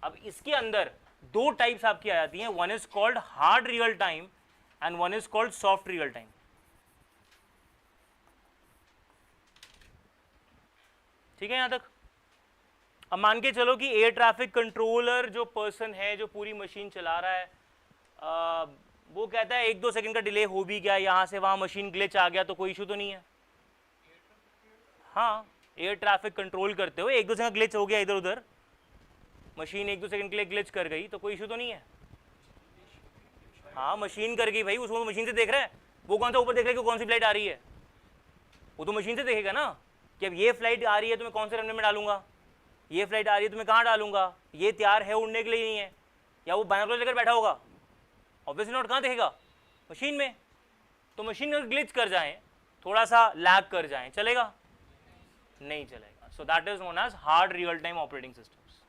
अब इसके अंदर दो टाइप्स आपकी आ जाती हैं, one is called hard real time and one is called soft real time. ठीक है यहां तक? अब मान के चलो कि एयर ट्रैफिक कंट्रोलर जो पर्सन है जो पूरी मशीन चला रहा है, वो कहता है 1-2 सेकंड का डिले हो भी गया, यहां से वहां मशीन ग्लिच आ गया तो कोई इशू तो नहीं है। हाँ, एयर ट्रैफिक कंट्रोल करते हुए 1-2 सेकंड ग्लिच हो गया इधर उधर, मशीन 1-2 सेकंड के लिए ग्लिच कर गई तो कोई इशू तो नहीं है। हाँ, मशीन कर गई भाई, उसको मशीन से देख रहा है, वो कौन सा ऊपर देख रहा है कि कौन सी फ्लाइट आ रही है? वो तो मशीन से देखेगा ना कि अब ये फ्लाइट आ रही है तो मैं कौन से रनवे में डालूंगा, ये फ्लाइट आ रही है तो मैं कहाँ डालूंगा, ये तैयार है उड़ने के लिए नहीं है, या वो बाइनोकुलर लेकर बैठा होगा? Obviously not. कहाँ देखेगा? मशीन में। तो मशीन अगर ग्लिच कर जाए, थोड़ा सा लैग कर जाए, चलेगा? नहीं चलेगा। So that is known as hard real time operating systems,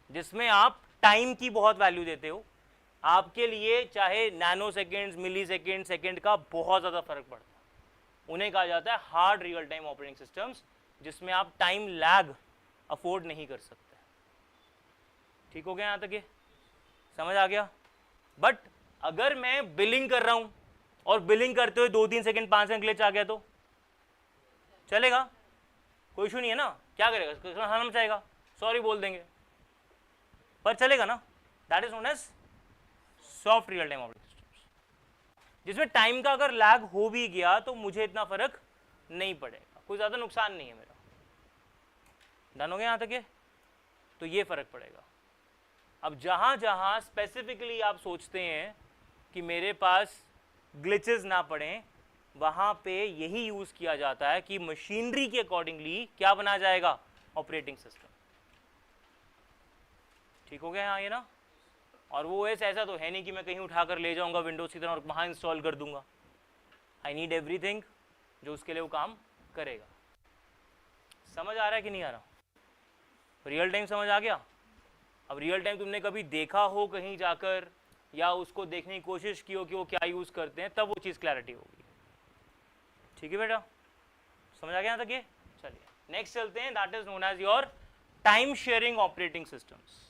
जिसमें आप टाइम की बहुत वैल्यू देते हो। आपके लिए चाहे नैनो सेकेंड्स, मिली सेकेंड, सेकेंड का बहुत ज़्यादा फर्क पड़ता है, उन्हें कहा जाता है hard real time operating systems, जिसमें आप टाइम लैग अफोर्ड नहीं कर सकते। ठीक हो गया यहाँ तक? ये समझ आ गया? बट अगर मैं बिलिंग कर रहा हूं और बिलिंग करते हुए 2-3 सेकंड 5 सेकंड ग्लिच आ गया तो चलेगा? कोई इशू नहीं है ना? क्या करेगा? हमें चाहेगा सॉरी बोल देंगे, पर चलेगा ना? That is known as soft real time operating systems, जिसमें टाइम का अगर लैग हो भी गया तो मुझे इतना फर्क नहीं पड़ेगा, कोई ज्यादा नुकसान नहीं है मेरा। डन हो गया यहां तक? ये तो ये फर्क पड़ेगा। अब जहां जहां स्पेसिफिकली आप सोचते हैं कि मेरे पास ग्लिचेस ना पड़े, वहां पे यही यूज किया जाता है कि मशीनरी के अकॉर्डिंगली क्या बना जाएगा, ऑपरेटिंग सिस्टम। ठीक हो गया यहाँ ये ना? और वो ऐसा तो है नहीं कि मैं कहीं उठाकर ले जाऊंगा विंडोज की तरह और वहां इंस्टॉल कर दूंगा। आई नीड एवरीथिंग जो उसके लिए वो काम करेगा। समझ आ रहा है कि नहीं आ रहा? रियल टाइम समझ आ गया? अब रियल टाइम तुमने कभी देखा हो कहीं जाकर, या उसको देखने की कोशिश की हो कि वो क्या यूज करते हैं, तब वो चीज क्लैरिटी होगी। ठीक है बेटा, समझ आ गया तक ये? चलिए नेक्स्ट चलते हैं, that is known as your time sharing operating systems.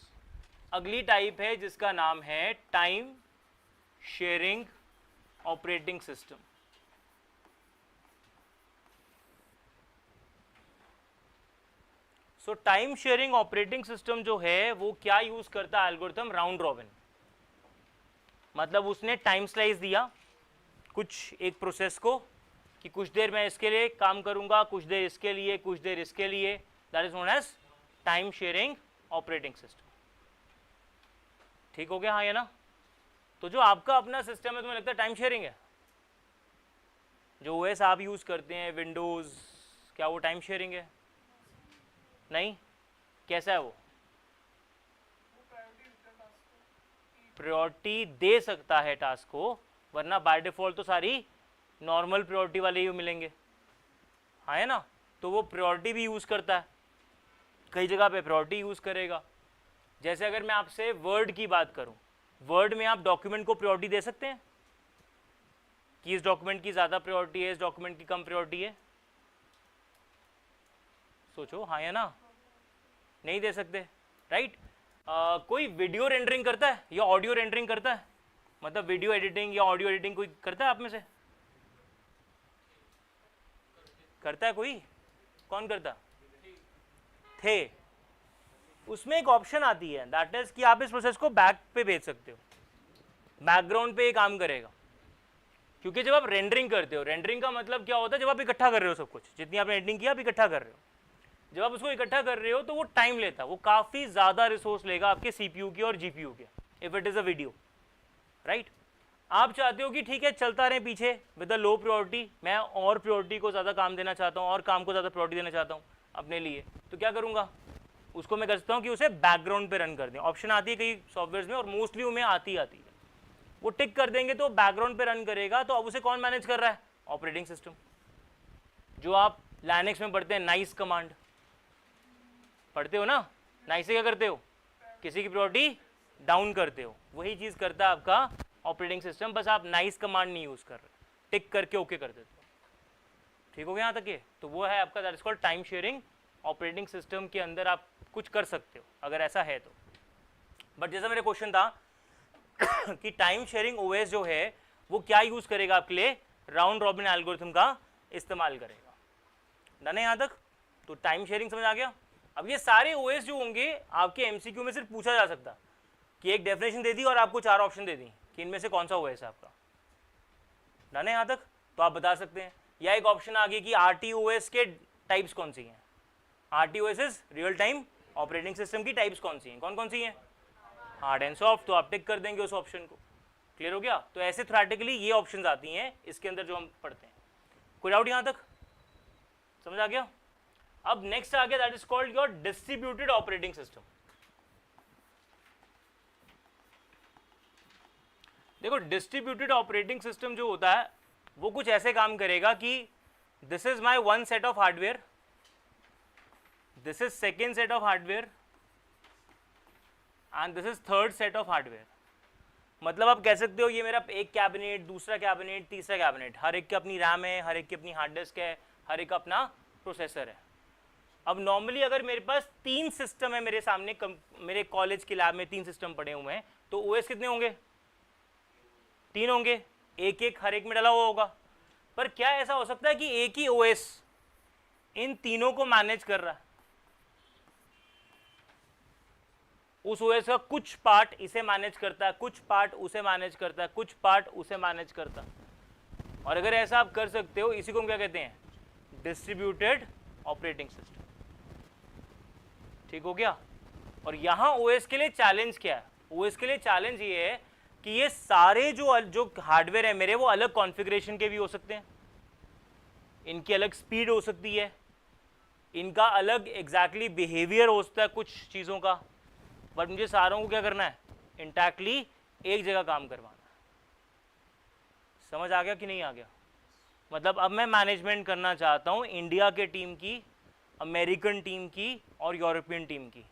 अगली टाइप है जिसका नाम है टाइम शेयरिंग ऑपरेटिंग सिस्टम। सो टाइम शेयरिंग ऑपरेटिंग सिस्टम जो है वो क्या यूज करता है? Algorithm round robin. मतलब उसने टाइम स्लाइस दिया कुछ एक प्रोसेस को कि कुछ देर मैं इसके लिए काम करूंगा, कुछ देर इसके लिए, कुछ देर इसके लिए, that is known as time sharing operating system. ठीक हो गया, हाँ या ना? तो जो आपका अपना सिस्टम है तुम्हें लगता है टाइम शेयरिंग है? जो ओएस आप यूज करते हैं विंडोज, क्या वो टाइम शेयरिंग है? नहीं। कैसा है वो? प्रायोरिटी दे सकता है टास्क को, वरना बाय डिफॉल्ट तो सारी नॉर्मल प्रायोरिटी वाले ही मिलेंगे, हाँ है ना? तो वो प्रायोरिटी भी यूज करता है, कई जगह पे प्रायोरिटी यूज करेगा। जैसे अगर मैं आपसे वर्ड की बात करूं, वर्ड में आप डॉक्यूमेंट को प्रायोरिटी दे सकते हैं कि इस डॉक्यूमेंट की ज्यादा प्रायोरिटी है, इस डॉक्यूमेंट की कम प्रायोरिटी है? सोचो, हाँ या ना? नहीं दे सकते, राइट? कोई वीडियो रेंडरिंग करता है या ऑडियो रेंडरिंग करता है? मतलब वीडियो एडिटिंग या ऑडियो एडिटिंग कोई करता है आप में से? करता है कोई? कौन करता? थे। उसमें एक ऑप्शन आती है, दैट इज कि आप इस प्रोसेस को बैक पे भेज सकते हो, बैकग्राउंड पे ये काम करेगा। क्योंकि जब आप रेंडरिंग करते हो, रेंडरिंग का मतलब क्या होता है? जब आप इकट्ठा कर रहे हो सब कुछ, जितनी आपने एडिटिंग किया आप इकट्ठा कर रहे हो, जब आप उसको इकट्ठा कर रहे हो तो वो टाइम लेता है, वो काफी ज्यादा रिसोर्स लेगा आपके सीपीयू के और जीपीयू के, if it is a video, right? आप चाहते हो कि ठीक है चलता रहे पीछे विद अ लो प्रायोरिटी, मैं और प्रायोरिटी को ज्यादा काम देना चाहता हूँ और काम को ज्यादा प्रायोरिटी देना चाहता हूँ अपने लिए, तो क्या करूंगा? उसको मैं कर सकता हूँ कि उसे बैकग्राउंड पे रन कर दें। ऑप्शन आती है कई सॉफ्टवेयर में और मोस्टली उनमें आती है, वो टिक कर देंगे तो बैकग्राउंड पे रन करेगा। तो अब उसे कौन मैनेज कर रहा है? Operating system. जो आप लाइनक्स में पढ़ते हैं नाइस कमांड पढ़ते हो ना, नाइस से क्या करते हो? किसी की प्रायोरिटी डाउन करते हो, वही चीज करता है आपका ऑपरेटिंग सिस्टम, बस आप नाइस कमांड नहीं यूज कर रहे, टिक करके ओके कर देते हो। ठीक हो गया यहाँ तक ये? तो वो है आपका that is called time sharing operating system के अंदर आप कुछ कर सकते हो अगर ऐसा है तो। बट जैसा मेरा क्वेश्चन था कि टाइम शेयरिंग ओएस जो है वो क्या यूज करेगा आपके लिए? राउंड रॉबिन एल्गोरिथम का इस्तेमाल करेगा। डन है यहाँ तक? तो टाइम शेयरिंग समझ आ गया। अब ये सारे ओएस जो होंगे आपके एमसीक्यू में सिर्फ पूछा जा सकता कि एक डेफिनेशन दे दी और आपको 4 ऑप्शन दे दी कि इनमें से कौन सा ओएस है आपका। डन है यहाँ तक? तो आप बता सकते हैं। या एक ऑप्शन आ गया कि आरटीओएस के टाइप्स कौन सी हैं? RTOS is real time operating system की टाइप्स कौन सी हैं? कौन कौन सी हैं? Hard and soft. तो आप टिक कर देंगे उस ऑप्शन को। क्लियर हो गया? तो ऐसे थ्योरेटिकली ये ऑप्शंस आती हैं इसके अंदर जो हम पढ़ते हैं। कोई डाउट यहाँ तक? समझ आ गया? अब नेक्स्ट आ गया that is called your distributed operating system. देखो डिस्ट्रीब्यूटेड ऑपरेटिंग सिस्टम जो होता है वो कुछ ऐसे काम करेगा कि this is my one set of hardware, this is second set of hardware and this is third set of hardware. मतलब आप कह सकते हो ये मेरा एक कैबिनेट, दूसरा कैबिनेट, तीसरा कैबिनेट, हर एक की अपनी रैम है, हर एक की अपनी हार्ड डिस्क है, हर एक का अपना प्रोसेसर है। अब नॉर्मली अगर मेरे पास 3 सिस्टम है मेरे सामने, मेरे कॉलेज के लैब में 3 सिस्टम पड़े हुए हैं, तो ओएस कितने होंगे? 3 होंगे, एक एक हर एक में डाला हुआ होगा। पर क्या ऐसा हो सकता है कि एक ही ओएस इन तीनों को मैनेज कर रहा है? उस ओएस का कुछ पार्ट इसे मैनेज करता है, कुछ पार्ट उसे मैनेज करता है, कुछ पार्ट उसे मैनेज करता है। और अगर ऐसा आप कर सकते हो, इसी को हम क्या कहते हैं? Distributed operating system. ठीक हो गया? और यहां ओएस के लिए चैलेंज क्या है? ओएस के लिए चैलेंज ये है कि ये सारे जो हार्डवेयर है मेरे, वो अलग कॉन्फ़िगरेशन के भी हो सकते हैं, इनकी अलग स्पीड हो सकती है, इनका अलग एग्जैक्टली बिहेवियर हो सकता है कुछ चीज़ों का, बट मुझे सारों को क्या करना है? इंटैक्टली एक जगह काम करवाना है। समझ आ गया कि नहीं आ गया? मतलब अब मैं मैनेजमेंट करना चाहता हूँ इंडिया के टीम की, अमेरिकन टीम की और यूरोपियन टीम की।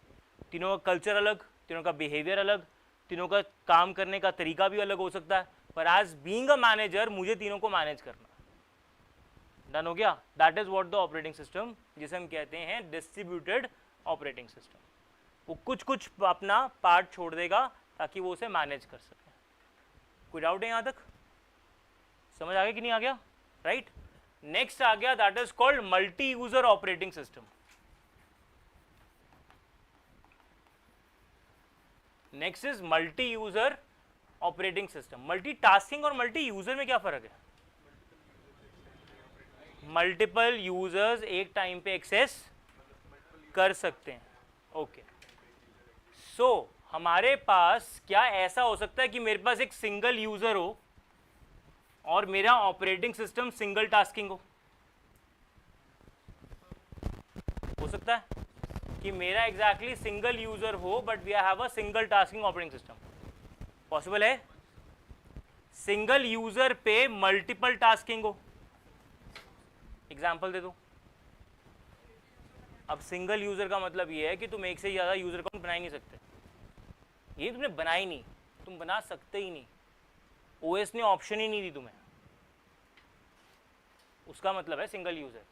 तीनों का कल्चर अलग, तीनों का बिहेवियर अलग, तीनों का काम करने का तरीका भी अलग हो सकता है, पर एज बीइंग अ मैनेजर मुझे तीनों को मैनेज करना है। डन हो गया? That is what the operating system, जिसे हम कहते हैं डिस्ट्रीब्यूटेड ऑपरेटिंग सिस्टम। वो कुछ कुछ अपना पार्ट छोड़ देगा ताकि वो उसे मैनेज कर सके। कोई डाउट है यहाँ तक? समझ आ गया कि नहीं आ गया? राइट? नेक्स्ट आ गया that is called multi user operating system. Next is multi user operating system. Multitasking और मल्टी यूजर में क्या फर्क है? मल्टीपल यूजर्स एक टाइम पे एक्सेस कर सकते हैं। ओके, सो हमारे पास क्या ऐसा हो सकता है कि मेरे पास एक सिंगल यूजर हो और मेरा ऑपरेटिंग सिस्टम सिंगल टास्किंग हो सकता है कि मेरा एग्जैक्टली सिंगल यूजर हो but we have a single tasking operating system. Possible है? सिंगल यूजर पे मल्टीपल टास्किंग हो। एग्जांपल दे दो। अब सिंगल यूजर का मतलब ये है कि तुम एक से ज्यादा यूजर अकाउंट बना ही नहीं सकते। ये तुमने बनाई नहीं, तुम बना सकते ही नहीं, ओएस ने ऑप्शन ही नहीं दी तुम्हें, उसका मतलब है सिंगल यूजर।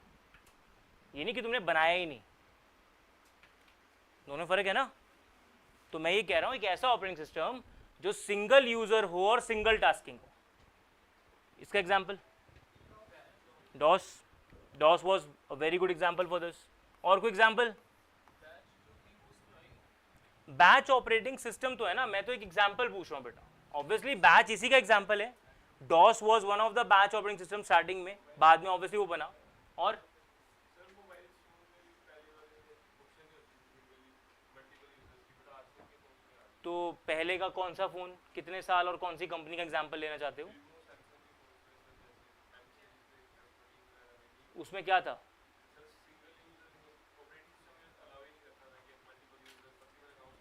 ये नहीं कि तुमने बनाया ही नहीं, दोनों फर्क है ना। तो मैं ये कह रहा हूं एक ऐसा ऑपरेटिंग सिस्टम जो सिंगल यूजर हो और सिंगल टास्किंग हो। इसका example DOS was a very good example for this. और कोई एग्जांपल? बैच ऑपरेटिंग सिस्टम तो है ना, मैं तो एक एग्जांपल पूछ रहा हूं बेटा। ऑब्वियसली बैच इसी का एग्जांपल है। DOS was one of the batch operating system starting में, बाद में ऑब्वियसली वो बना। और तो पहले का कौन सा फोन, कितने साल और कौन सी कंपनी का एग्जांपल लेना चाहते हो? उसमें क्या था?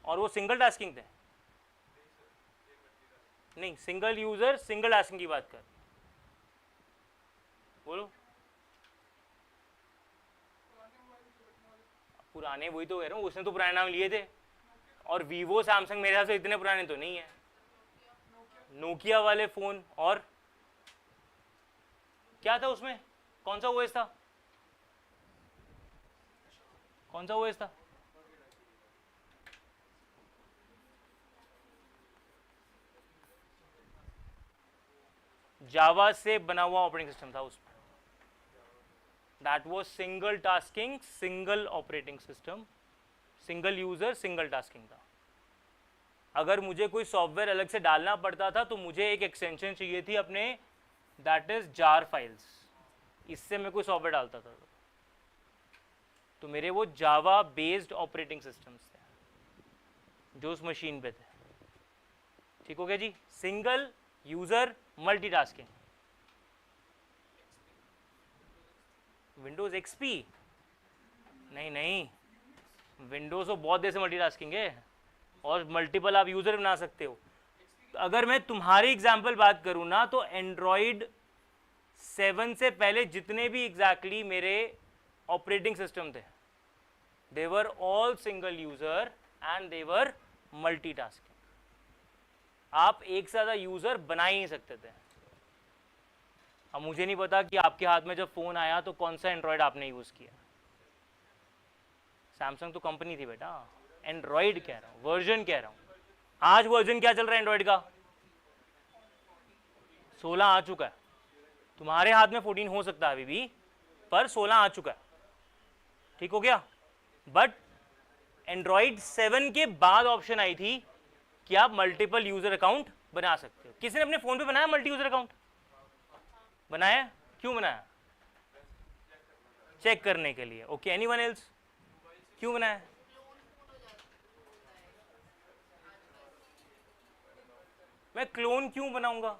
और वो सिंगल टास्किंग थे? नहीं, सिंगल यूजर सिंगल टास्किंग की बात कर, बोलो। पुराने, वही तो कह रहा हूँ, उसने तो पुराने नाम लिए थे। और वीवो सैमसंग मेरे ख्याल से इतने पुराने तो नहीं है। नोकिया वाले फोन। और क्या था उसमें, कौन सा ओएस था? कौन सा ओएस था? जावा से बना हुआ ऑपरेटिंग सिस्टम था उसमें। That was single tasking single operating system, single user single tasking था। अगर मुझे कोई सॉफ्टवेयर अलग से डालना पड़ता था तो मुझे एक एक्सटेंशन चाहिए थी अपने, दैट इज जार फाइल्स। इससे मैं कोई सॉफ्टवेयर डालता था तो मेरे वो जावा बेस्ड ऑपरेटिंग सिस्टम्स थे जो उस मशीन पे थे। ठीक हो गया जी? Single user multitasking. Windows XP? नहीं, विंडोज तो बहुत देर से मल्टीटास्किंग है और मल्टीपल आप यूजर बना सकते हो। अगर मैं तुम्हारी एग्जांपल बात करूं ना तो एंड्रॉइड 7 से पहले जितने भी एग्जैक्टली मेरे ऑपरेटिंग सिस्टम थे, they were all single user and they were multitasking. आप एक से ज़्यादा यूजर बना ही नहीं सकते थे। अब मुझे नहीं पता कि आपके हाथ में जब फोन आया तो कौन सा एंड्रॉइड आपने यूज किया। सैमसंग तो कंपनी थी बेटा, एंड्रॉइड कह रहा हूँ, वर्जन कह रहा हूँ। आज वर्जन क्या चल रहा है एंड्रॉइड का? 16 आ चुका है। तुम्हारे हाथ में 14 हो सकता है अभी भी, पर 16 आ चुका है। ठीक हो गया? बट एंड्रॉइड 7 के बाद ऑप्शन आई थी कि आप मल्टीपल यूजर अकाउंट बना सकते हो। किसी ने अपने फोन पे बनाया मल्टी यूजर अकाउंट? बनाया? क्यों बनाया? चेक करने के लिए। Okay, anyone else? क्यों बनाया? मैं क्लोन क्यों बनाऊंगा?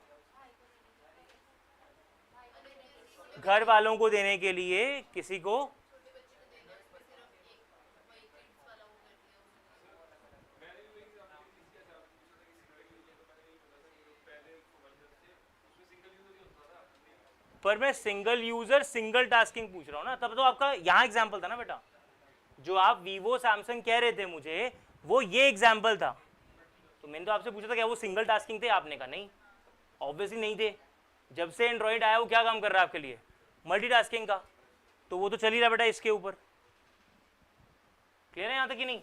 घर वालों को देने के लिए, किसी को पर मैं सिंगल यूजर सिंगल टास्किंग पूछ रहा हूं ना। तब तो आपका यहां एग्जांपल था ना बेटा, जो आप वीवो सैमसंग कह रहे थे मुझे, वो ये एग्जांपल था। तो मैंने तो आपसे पूछा था क्या वो सिंगल टास्किंग थे? आपने कहा नहीं, ऑब्वियसली नहीं थे। जब से एंड्रॉइड आया वो क्या काम कर रहा है आपके लिए? मल्टीटास्किंग का। तो वो तो चल ही रहा बेटा इसके ऊपर। क्लियर है यहां तक कि नहीं?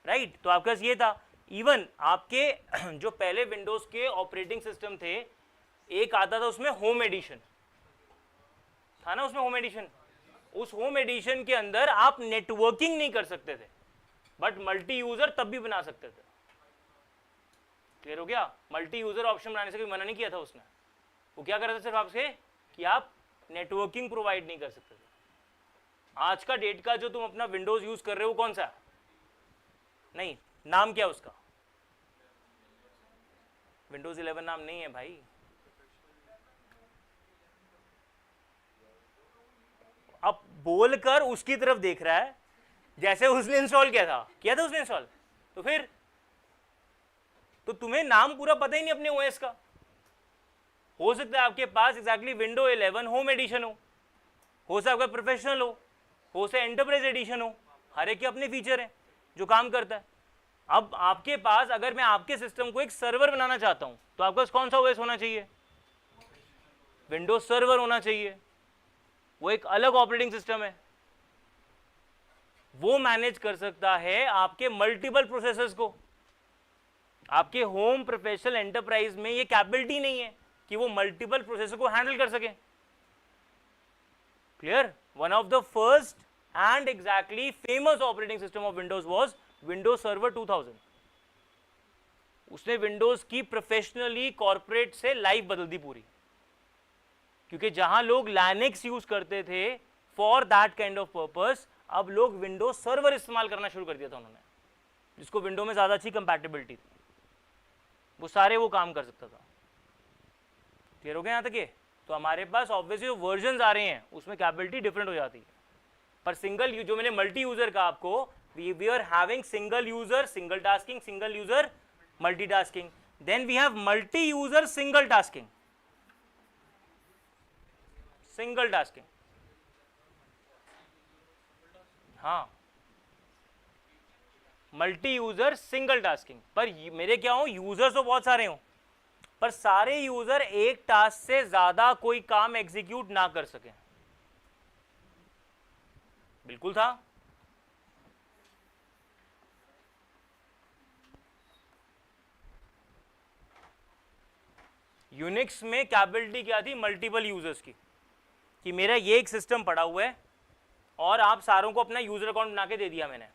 राइट। तो आपके पास ये था। इवन आपके जो पहले विंडोज के ऑपरेटिंग सिस्टम थे, एक आता था उसमें होम एडिशन था ना, उसमें होम एडिशन। उस होम एडिशन के अंदर आप नेटवर्किंग नहीं कर सकते थे, बट मल्टी यूजर तब भी बना सकते थे। क्लियर हो गया? मल्टी यूजर ऑप्शन बनाने से कोई मना नहीं किया था उसने, वो क्या कर रहा था सिर्फ आपसे कि आप नेटवर्किंग प्रोवाइड नहीं कर सकते थे। आज का डेट का जो तुम अपना विंडोज यूज कर रहे हो कौन सा? नहीं, नाम क्या उसका? विंडोज 11 नाम नहीं है भाई, अब बोलकर उसकी तरफ देख रहा है जैसे उसने इंस्टॉल किया था उसने इंस्टॉल। तो फिर तो तुम्हें नाम पूरा पता ही नहीं अपने ओएस का। हो सकता है आपके पास एग्जैक्टली विंडो 11 होम एडिशन हो सकता है प्रोफेशनल हो सकता है एंटरप्राइज एडिशन हो, हर एक के अपने फीचर हैं जो काम करता है। अब आपके पास अगर मैं आपके सिस्टम को एक सर्वर बनाना चाहता हूं तो आपके पास कौन सा ओएस होना चाहिए? विंडोज सर्वर होना चाहिए, वो एक अलग ऑपरेटिंग सिस्टम है, वो मैनेज कर सकता है आपके मल्टीपल प्रोसेसर्स को। आपके होम प्रोफेशनल एंटरप्राइज में ये कैपेबिलिटी नहीं है कि वो मल्टीपल प्रोसेसर को हैंडल कर सके। Clear? One of the first and exactly famous operating system of Windows was Windows server 2000। उसने विंडोज की प्रोफेशनली कॉर्पोरेट से लाइफ बदल दी पूरी, क्योंकि जहां लोग लाइनक्स यूज करते थे for that kind of purpose, अब लोग विंडोज सर्वर इस्तेमाल करना शुरू कर दिया था उन्होंने, जिसको विंडो में ज्यादा अच्छी कंपैटिबिलिटी थी, वो सारे वो काम कर सकता था। क्लियर हो गया यहां तक ये? तो हमारे पास ऑब्वियसली जो वर्जन आ रहे हैं उसमें कैपेबिलिटी डिफरेंट हो जाती है, पर सिंगल जो मैंने मल्टी यूजर का आपको, we are having single user single tasking, single user multitasking, then we have multi user single tasking, single tasking. हाँ, मल्टी यूजर सिंगल टास्किंग, पर मेरे क्या हो, यूजर्स तो बहुत सारे हों पर सारे यूजर एक टास्क से ज्यादा कोई काम एग्जीक्यूट ना कर सके। बिल्कुल था। यूनिक्स में कैपेबिलिटी क्या थी? मल्टीपल यूजर्स की, कि मेरा ये एक सिस्टम पड़ा हुआ है और आप सारों को अपना यूजर अकाउंट बना के दे दिया मैंने,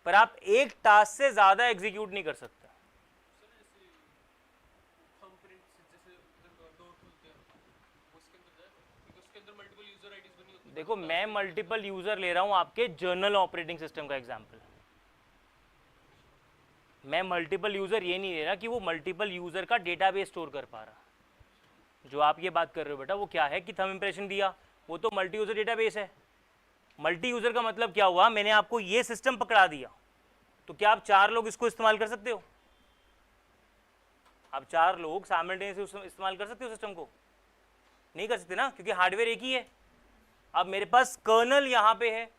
पर आप एक टास्क से ज्यादा एग्जीक्यूट नहीं कर सकते। देखो, मैं मल्टीपल यूजर ले रहा हूं आपके जर्नल ऑपरेटिंग सिस्टम का एग्जांपल। मैं मल्टीपल यूजर ये नहीं ले रहा कि वो मल्टीपल यूजर का डेटाबेस स्टोर कर पा रहा। जो आप ये बात कर रहे हो बेटा वो क्या है कि थंब इंप्रेशन दिया, वो तो मल्टी यूजर डेटाबेस है। मल्टी यूजर का मतलब क्या हुआ? मैंने आपको ये सिस्टम पकड़ा दिया, तो क्या आप 4 लोग इसको इस्तेमाल कर सकते हो? आप 4 लोग साइमल्टेनियसली इस्तेमाल कर सकते हो सिस्टम को? नहीं कर सकते ना, क्योंकि हार्डवेयर एक ही है। अब मेरे पास कर्नल यहाँ पे है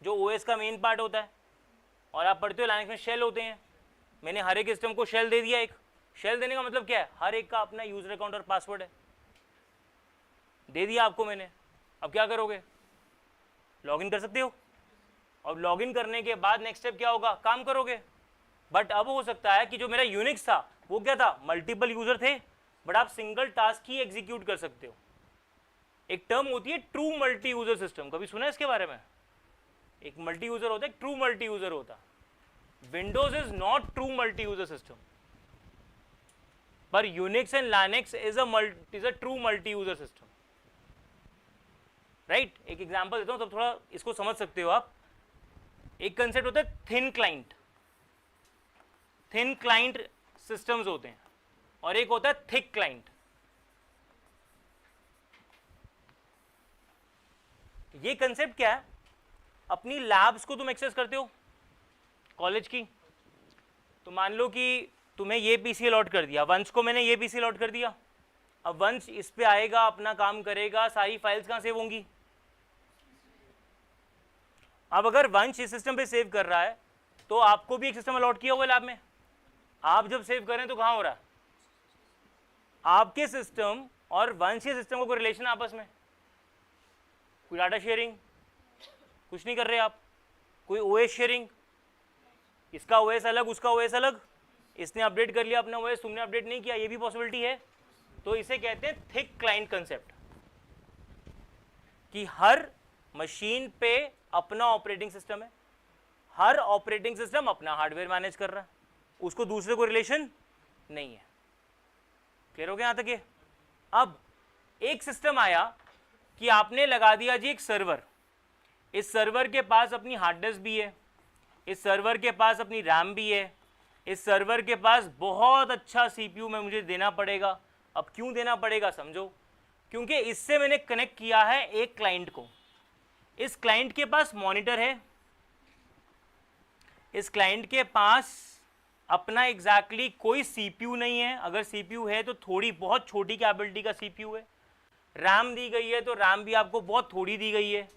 जो ओएस का मेन पार्ट होता है, और आप पढ़ते हो लाइनक्स में शेल होते हैं। मैंने हर एक सिस्टम को शेल दे दिया। एक शेल देने का मतलब क्या है? हर एक का अपना यूजर अकाउंट और पासवर्ड है, दे दिया आपको मैंने। अब क्या करोगे? लॉगिन कर सकते हो, और लॉगिन करने के बाद नेक्स्ट स्टेप क्या होगा? काम करोगे। बट अब हो सकता है कि जो मेरा यूनिक्स था वो क्या था? मल्टीपल यूजर थे, बट आप सिंगल टास्क ही एग्जीक्यूट कर सकते हो। एक टर्म होती है ट्रू मल्टी यूजर सिस्टम, कभी सुना है इसके बारे में? एक मल्टी यूजर होता है, एक ट्रू मल्टी यूजर होता है। Windows is not true multi user system, पर Unix and Linux is a true multi user system. Right? एक एग्जांपल देता हूं तब थोड़ा इसको समझ सकते हो आप। एक कंसेप्ट होता है thin client. Thin client systems होते हैं, और एक होता है थिक क्लाइंट। ये कंसेप्ट क्या है? अपनी लैब्स को तुम एक्सेस करते हो कॉलेज की, तो मान लो कि तुम्हें ये पीसी अलॉट कर दिया, वंश को मैंने ये पीसी अलॉट कर दिया। अब वंश इस पे आएगा, अपना काम करेगा, सारी फाइल्स कहाँ सेव होंगी? अब अगर वंश इस सिस्टम पे सेव कर रहा है तो आपको भी एक सिस्टम अलॉट किया होगा लैब में। आप जब सेव करें तो कहाँ हो रहा है? आपके सिस्टम और वंश के सिस्टम को कोई रिलेशन आपस में? कोई डाटा शेयरिंग कुछ नहीं कर रहे आप। कोई ओएस शेयरिंग, इसका ओएस अलग उसका ओएस अलग, इसने अपडेट कर लिया अपना ओएस, तुमने अपडेट नहीं किया, ये भी पॉसिबिलिटी है। तो इसे कहते हैं थिक क्लाइंट कंसेप्ट, कि हर मशीन पे अपना ऑपरेटिंग सिस्टम है, हर ऑपरेटिंग सिस्टम अपना हार्डवेयर मैनेज कर रहा है, उसको दूसरे को रिलेशन नहीं है। क्लियर हो गया यहाँ तक ये? अब एक सिस्टम आया कि आपने लगा दिया जी एक सर्वर, इस सर्वर के पास अपनी हार्ड डिस्क भी है, इस सर्वर के पास अपनी रैम भी है, इस सर्वर के पास बहुत अच्छा सीपीयू में मुझे देना पड़ेगा। अब क्यों देना पड़ेगा समझो, क्योंकि इससे मैंने कनेक्ट किया है एक क्लाइंट को, इस क्लाइंट के पास मॉनिटर है, इस क्लाइंट के पास अपना एग्जैक्टली कोई सीपीयू नहीं है, अगर सीपीयू है तो थोड़ी बहुत छोटी कैपेबिलिटी का सीपीयू है, रैम दी गई है तो रैम भी आपको बहुत थोड़ी दी गई है,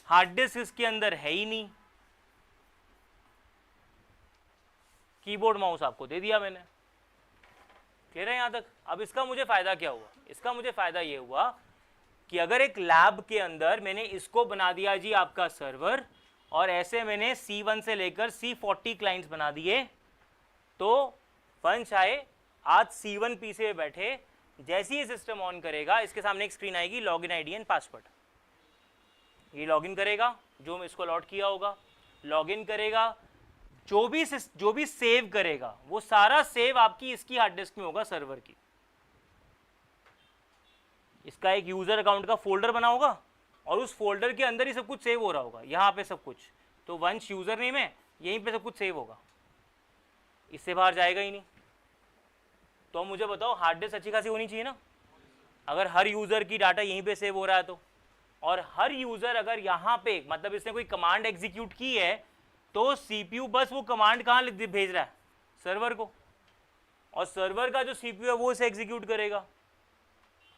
हार्ड डिस्क इसके अंदर है ही नहीं, कीबोर्ड माउस आपको दे दिया मैंने। क्लियर है यहाँ तक? अब इसका मुझे फायदा क्या हुआ? इसका मुझे फायदा ये हुआ कि अगर एक लैब के अंदर मैंने इसको बना दिया जी आपका सर्वर, और ऐसे मैंने C1 से लेकर C40 क्लाइंट्स बना दिए, तो वंश आए आज C1 पीसी पे बैठे, जैसे ही सिस्टम ऑन करेगा इसके सामने एक स्क्रीन आएगी लॉगिन आईडी एंड पासवर्ड, ये लॉगिन करेगा, जो इसको अलॉट किया होगा लॉगिन करेगा, जो भी सेव करेगा वो सारा सेव आपकी इसकी हार्ड डिस्क में होगा सर्वर की, इसका एक यूजर अकाउंट का फोल्डर बना होगा और उस फोल्डर के अंदर ही सब कुछ सेव हो रहा होगा, यहाँ पे सब कुछ, तो वंश यूजर नेम है, यहीं पे सब कुछ सेव होगा, इससे बाहर जाएगा ही नहीं। तो मुझे बताओ हार्ड डिस्क अच्छी खासी होनी चाहिए ना, अगर हर यूजर की डाटा यहीं पे सेव हो रहा है तो, और हर यूजर अगर यहाँ पे मतलब इसने कोई कमांड एग्जीक्यूट की है तो सीपीयू बस वो कमांड कहाँ भेज रहा है? सर्वर को, और सर्वर का जो सीपीयू है वो इसे एग्जीक्यूट करेगा,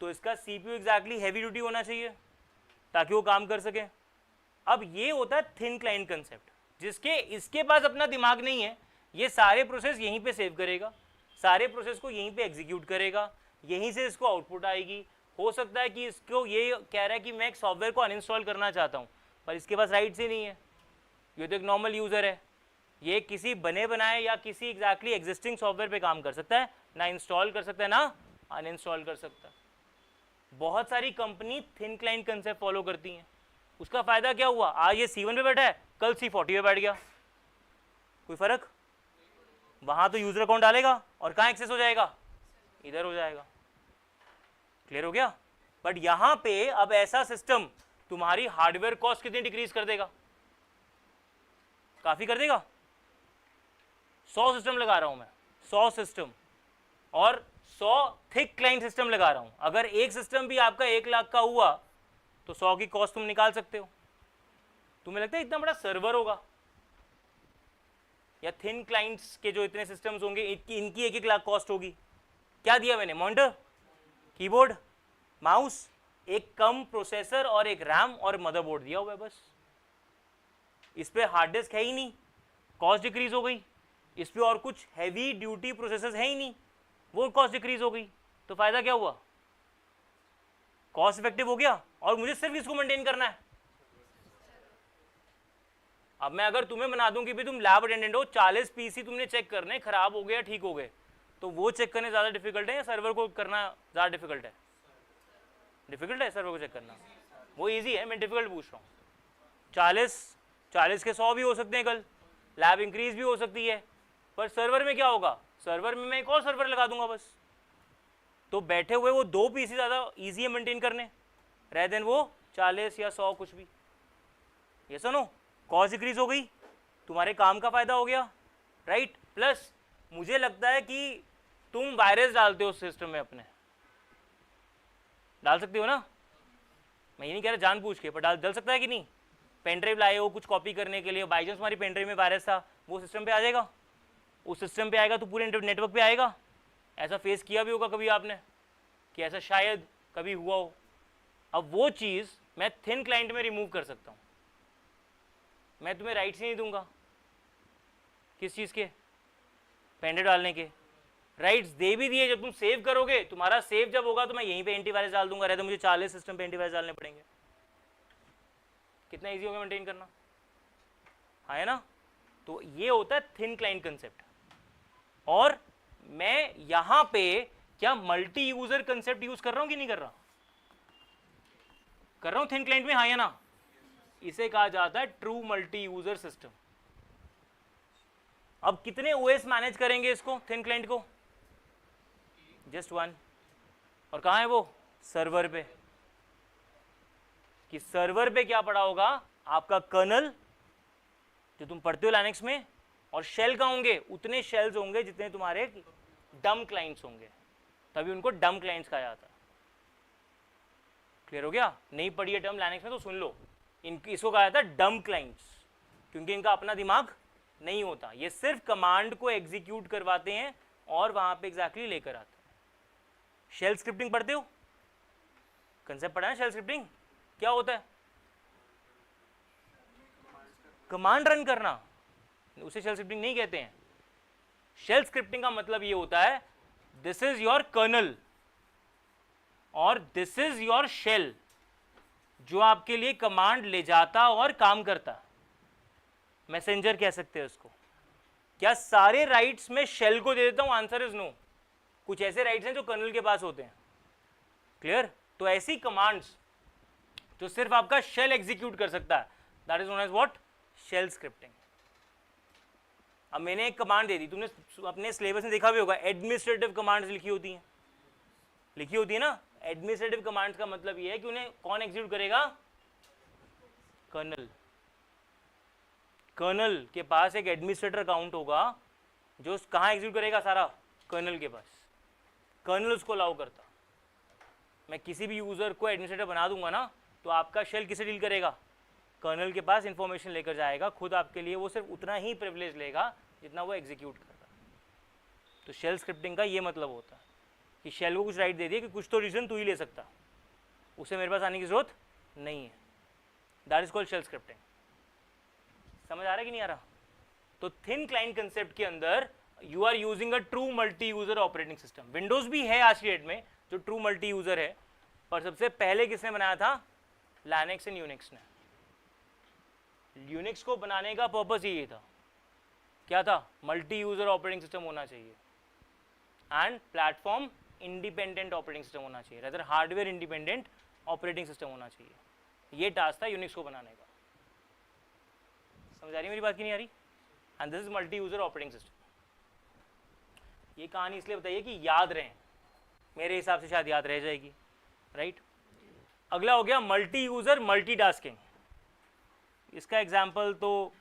तो इसका सीपीयू एग्जैक्टली हैवी ड्यूटी होना चाहिए ताकि वो काम कर सके। अब ये होता है थिन क्लाइंट कंसेप्ट, जिसके इसके पास अपना दिमाग नहीं है, ये सारे प्रोसेस यहीं पे सेव करेगा, सारे प्रोसेस को यहीं पे एग्जीक्यूट करेगा, यहीं से इसको आउटपुट आएगी। हो सकता है कि इसको ये कह रहा है कि मैं एक सॉफ्टवेयर को अनइंस्टॉल करना चाहता हूँ, पर इसके पास राइट्स ही नहीं है, ये तो एक नॉर्मल यूज़र है, ये किसी बने बनाए या किसी एग्जैक्टली एग्जिस्टिंग सॉफ्टवेयर पे काम कर सकता है, ना इंस्टॉल कर सकता है ना अनइंस्टॉल कर सकता है। बहुत सारी company thin client concept follow करती हैं, उसका फायदा क्या हुआ? आज ये C1 पे बैठा है, कल C40 पे बैठ गया, कोई फर्क? वहां तो यूजर अकाउंट डालेगा और कहाँ एक्सेस हो जाएगा? इधर हो जाएगा। क्लियर हो गया? बट यहां पे अब ऐसा सिस्टम तुम्हारी हार्डवेयर कॉस्ट कितनी डिक्रीज कर देगा? काफी कर देगा। 100 सिस्टम लगा रहा हूं मैं, 100 सिस्टम और 100 थिक क्लाइंट सिस्टम लगा रहा हूं, अगर एक सिस्टम भी आपका 1 लाख का हुआ तो 100 की कॉस्ट तुम निकाल सकते हो। तुम्हें लगता है इतना बड़ा सर्वर होगा या थिन क्लाइंट्स के जो इतने सिस्टम्स होंगे इनकी 1-1 लाख कॉस्ट होगी? क्या दिया मैंने? मॉनिटर, कीबोर्ड, माउस, एक कम प्रोसेसर और एक रैम और मदरबोर्ड दिया हुआ है बस। इस पे हार्ड डिस्क है ही नहीं, कॉस्ट डिक्रीज हो गई। इस पे और कुछ हैवी ड्यूटी प्रोसेसर है ही नहीं, वो कॉस्ट डिक्रीज हो गई। तो फायदा क्या हुआ? कॉस्ट इफेक्टिव हो गया और मुझे सिर्फ इसको मेंटेन करना है। अब मैं अगर तुम्हें बना दूं कि भाई तुम लैब अटेंडेंट हो, 40 पीसी तुमने चेक करने, खराब हो गया ठीक हो गए, तो वो चेक करने ज़्यादा डिफिकल्ट है या सर्वर को करना ज़्यादा डिफिकल्ट है? डिफिकल्ट है सर्वर को चेक करना, वो इजी है, मैं डिफिकल्ट पूछ रहा हूँ। 40 के 100 भी हो सकते हैं, कल लैब इंक्रीज भी हो सकती है, पर सर्वर में क्या होगा? सर्वर में मैं एक और सर्वर लगा दूंगा बस, तो बैठे हुए वो 2 पीसी ज़्यादा ईजी है मेंटेन करने रह देन वो 40 या 100 कुछ भी। ये सुनो, कॉस्ट डिक्रीज हो गई, तुम्हारे काम का फायदा हो गया, राइट? प्लस मुझे लगता है कि तुम वायरस डालते हो सिस्टम में अपने, डाल सकते हो ना? मैं ये नहीं कह रहा जान पूछ के, पर डाल सकता है कि नहीं? पेन ड्राइव लाए हो कुछ कॉपी करने के लिए, बाई चांस हमारी पेन ड्राइव में वायरस था, वो सिस्टम पे आ जाएगा, उस सिस्टम पे आएगा तो पूरे नेटवर्क पे आएगा। ऐसा फेस किया भी होगा कभी आपने कि ऐसा शायद कभी हुआ हो। अब वो चीज़ मैं थिन क्लाइंट में रिमूव कर सकता हूँ, मैं तुम्हें राइट्स ही नहीं दूंगा। किस चीज़ के? पेन ड्राइव डालने के राइट्स दे भी दिए, जब तुम सेव करोगे, तुम्हारा सेव जब होगा तो मैं यहीं पे एंटीवायरस डाल दूंगा, रहता मुझे 40 सिस्टम पे एंटीवायरस डालने पड़ेंगे। कितना इजी होगा मेंटेन करना, है ना? तो ये होता है थिन क्लाइंट कंसेप्ट। और मैं यहां पे क्या मल्टी यूजर कंसेप्ट यूज कर रहा हूं कि नहीं कर रहा? कर रहा हूं थिन क्लाइंट में, हाँ या ना? इसे कहा जाता है ट्रू मल्टी यूजर सिस्टम। अब कितने ओएस मैनेज करेंगे इसको, थिन क्लाइंट को? Just one. और कहाँ है वो? सर्वर पे। कि सर्वर पे क्या पड़ा होगा? आपका कर्नल जो तुम पढ़ते हो लाइनक्स में, और शेल कहाँ होंगे? उतने शेल्स होंगे जितने तुम्हारे डम क्लाइंट्स होंगे, तभी उनको डम क्लाइंट्स कहा जाता है। क्लियर हो गया? नहीं पढ़ी है टर्म लाइनक्स में तो सुन लो, इसको कहा जाता है डम क्लाइंट्स, क्योंकि इनका अपना दिमाग नहीं होता, ये सिर्फ कमांड को एग्जीक्यूट करवाते हैं और वहां पे एग्जैक्टली लेकर आते हैं। शेल स्क्रिप्टिंग पढ़ते हो? कंसेप्ट पढ़ा है शेल स्क्रिप्टिंग? क्या होता है? कमांड रन करना, उसे शेल स्क्रिप्टिंग नहीं कहते हैं। शेल स्क्रिप्टिंग का मतलब ये होता है दिस इज योर कर्नल और दिस इज योर शेल, जो आपके लिए कमांड ले जाता और काम करता। मैसेंजर कह सकते हैं उसको। क्या सारे राइट्स में शेल को दे देता हूं? Answer is no. कुछ ऐसे राइट्स हैं जो कर्नल के पास होते हैं। क्लियर? तो ऐसी कमांड्स जो सिर्फ आपका शेल एग्जीक्यूट कर सकता है, that is known as what? Shell scripting. अब मैंने एक कमांड दे दी, तुमने अपने सिलेबस में देखा भी होगा, एडमिनिस्ट्रेटिव कमांड्स लिखी होती है ना। एडमिनिस्ट्रेटिव कमांड्स का मतलब ये है कि उन्हें कौन एग्जीक्यूट करेगा? कर्नल। कर्नल के पास एक एडमिनिस्ट्रेटर अकाउंट होगा जो कहाँ एग्जीक्यूट करेगा? सारा कर्नल के पास। कर्नल उसको अलाउ करता। मैं किसी भी यूजर को एडमिनिस्ट्रेटर बना दूंगा ना, तो आपका शेल किसे डील करेगा? कर्नल के पास इंफॉर्मेशन लेकर जाएगा, खुद आपके लिए वो सिर्फ उतना ही प्रिविलेज लेगा जितना वो एग्जीक्यूट कर रहा है। तो शेल स्क्रिप्टिंग का ये मतलब होता है कि शेल को कुछ राइट दे दिए कि कुछ तो रीजन तू ही ले सकता, उसे मेरे पास आने की जरूरत नहीं है। That is called shell scripting. समझ आ रहा है कि नहीं आ रहा? तो थिन क्लाइंट कंसेप्ट के अंदर you are using a true multi user operating system. Windows भी है आज की डेट में जो ट्रू मल्टी यूजर है, पर सबसे पहले किसने बनाया था? लाइनक्स एंड यूनिक्स ने। यूनिक्स को बनाने का पर्पस ये था, क्या था? मल्टी यूजर ऑपरेटिंग सिस्टम होना चाहिए and platform independent operating system होना चाहिए, rather hardware independent operating system होना चाहिए। ये टास्क था यूनिक्स को बनाने का। समझ आ रही है मेरी बात की नहीं आ रही? And this is multi user operating system. ये कहानी इसलिए बताइए कि याद रहें, मेरे हिसाब से शायद याद रह जाएगी, राइट? अगला हो गया मल्टी यूजर मल्टीटास्किंग। इसका एग्जाम्पल तो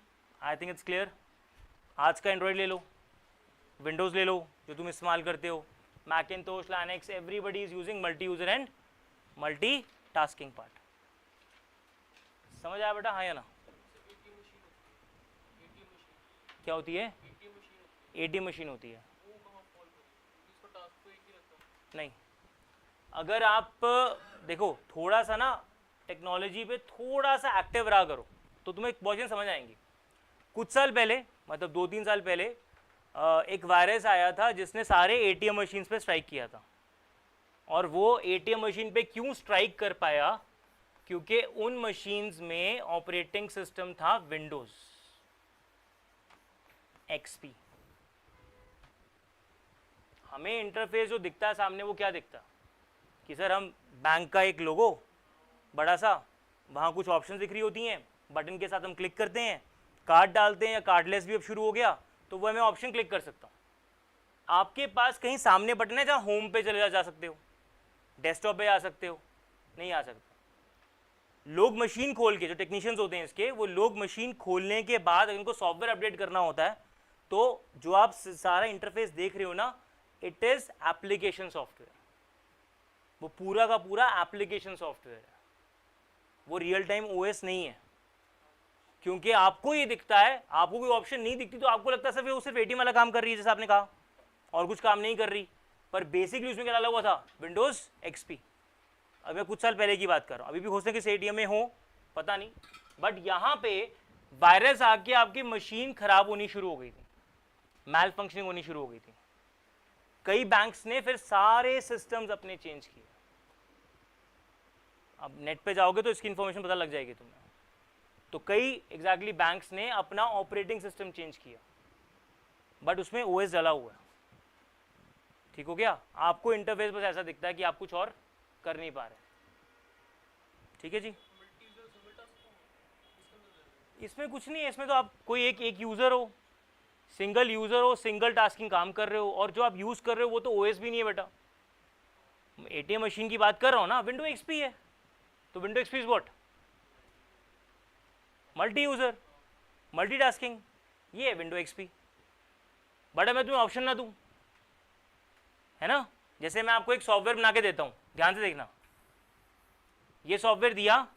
आई थिंक इट्स क्लियर। आज का एंड्रॉयड ले लो, विंडोज़ ले लो जो तुम इस्तेमाल करते हो, Macintosh, Linux, everybody is using multi user and multi tasking part. समझ आया बेटा? हाँ या ना? क्या होती है? एटीएम मशीन होती है। नहीं, अगर आप देखो थोड़ा सा ना टेक्नोलॉजी पे थोड़ा सा एक्टिव रहा करो तो तुम्हें बहुत चीज़ें समझ आएंगी। कुछ साल पहले, मतलब 2-3 साल पहले, एक वायरस आया था जिसने सारे एटीएम मशीन्स पे स्ट्राइक किया था। और वो एटीएम मशीन पे क्यों स्ट्राइक कर पाया? क्योंकि उन मशीन्स में ऑपरेटिंग सिस्टम था विंडोज एक्सपी। हमें इंटरफेस जो दिखता है सामने वो क्या दिखता कि सर हम बैंक का एक लोगो बड़ा सा, वहाँ कुछ ऑप्शन दिख रही होती हैं, बटन के साथ हम क्लिक करते हैं, कार्ड डालते हैं, या कार्डलेस भी अब शुरू हो गया तो वो मैं ऑप्शन क्लिक कर सकता हूँ। आपके पास कहीं सामने बटन है जहाँ होम पे चले जा सकते हो, डेस्कटॉप पे आ सकते हो? नहीं आ सकते। लोग मशीन खोल के, जो टेक्नीशियंस होते हैं इसके, वो लोग मशीन खोलने के बाद अगर उनको सॉफ्टवेयर अपडेट करना होता है तो जो आप सारा इंटरफेस देख रहे हो ना, इट इज एप्लीकेशन सॉफ्टवेयर। वो पूरा का पूरा एप्लीकेशन सॉफ्टवेयर है, वो रियल टाइम ओएस नहीं है। क्योंकि आपको ये दिखता है, आपको कोई ऑप्शन नहीं दिखती तो आपको लगता है सिर्फ वो सिर्फ एटीएम वाला काम कर रही है जैसे आपने कहा, और कुछ काम नहीं कर रही, पर बेसिकली उसमें क्या डाला हुआ था? Windows XP. अब मैं कुछ साल पहले की बात कर रहा हूँ, अभी भी हो सके एटीएम में हो, पता नहीं, बट यहाँ पे वायरस आके आपकी मशीन खराब होनी शुरू हो गई थी, मैल फंक्शनिंग होनी शुरू हो गई थी। कई बैंक्स ने फिर सारे सिस्टम्स अपने चेंज किए। अब नेट पे जाओगे तो इसकी इंफॉर्मेशन पता लग जाएगी तुम्हें। तो कई एग्जैक्टली बैंक्स ने अपना ऑपरेटिंग सिस्टम चेंज किया, बट उसमें ओएस डला हुआ है। ठीक हो गया? आपको इंटरफेस बस ऐसा दिखता है कि आप कुछ और कर नहीं पा रहे। ठीक है जी? इसमें कुछ नहीं है, इसमें तो आप कोई एक यूजर हो, सिंगल यूजर हो, सिंगल टास्किंग काम कर रहे हो, और जो आप यूज कर रहे हो वो तो ओएस भी नहीं है बेटा, एटीएम मशीन की बात कर रहा हूँ ना, विंडो एक्सपी है, तो window XP is what, multi user, multitasking, ये है विंडो एक्सपी। बट मैं तुम्हें ऑप्शन ना दूं, है ना, जैसे मैं आपको एक सॉफ्टवेयर बना के देता हूं, ध्यान से देखना, ये सॉफ्टवेयर दिया,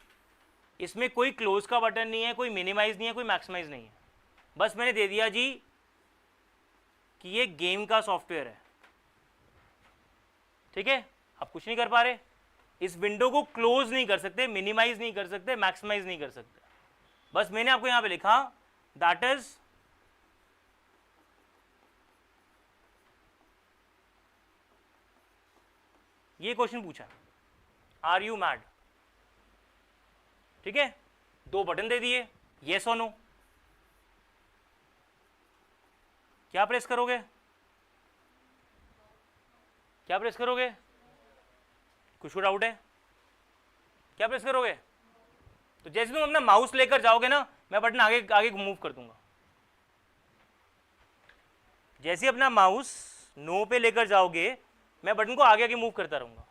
इसमें कोई क्लोज का बटन नहीं है, कोई मिनिमाइज नहीं है, कोई मैक्सिमाइज नहीं है, बस मैंने दे दिया जी कि ये गेम का सॉफ्टवेयर है, ठीक है, आप कुछ नहीं कर पा रहे, इस विंडो को क्लोज नहीं कर सकते, मिनिमाइज नहीं कर सकते, मैक्सिमाइज नहीं कर सकते, बस मैंने आपको यहां पे लिखा दैट इज ये क्वेश्चन पूछा, आर यू मैड, ठीक है, 2 बटन दे दिए, येस और नो, क्या प्रेस करोगे, क्या प्रेस करोगे, कुछ डाउट है, क्या प्रेस करोगे, तो जैसे तुम अपना माउस लेकर जाओगे ना, मैं बटन आगे आगे मूव कर दूंगा, जैसे अपना माउस नो पे लेकर जाओगे, मैं बटन को आगे आगे मूव करता रहूंगा,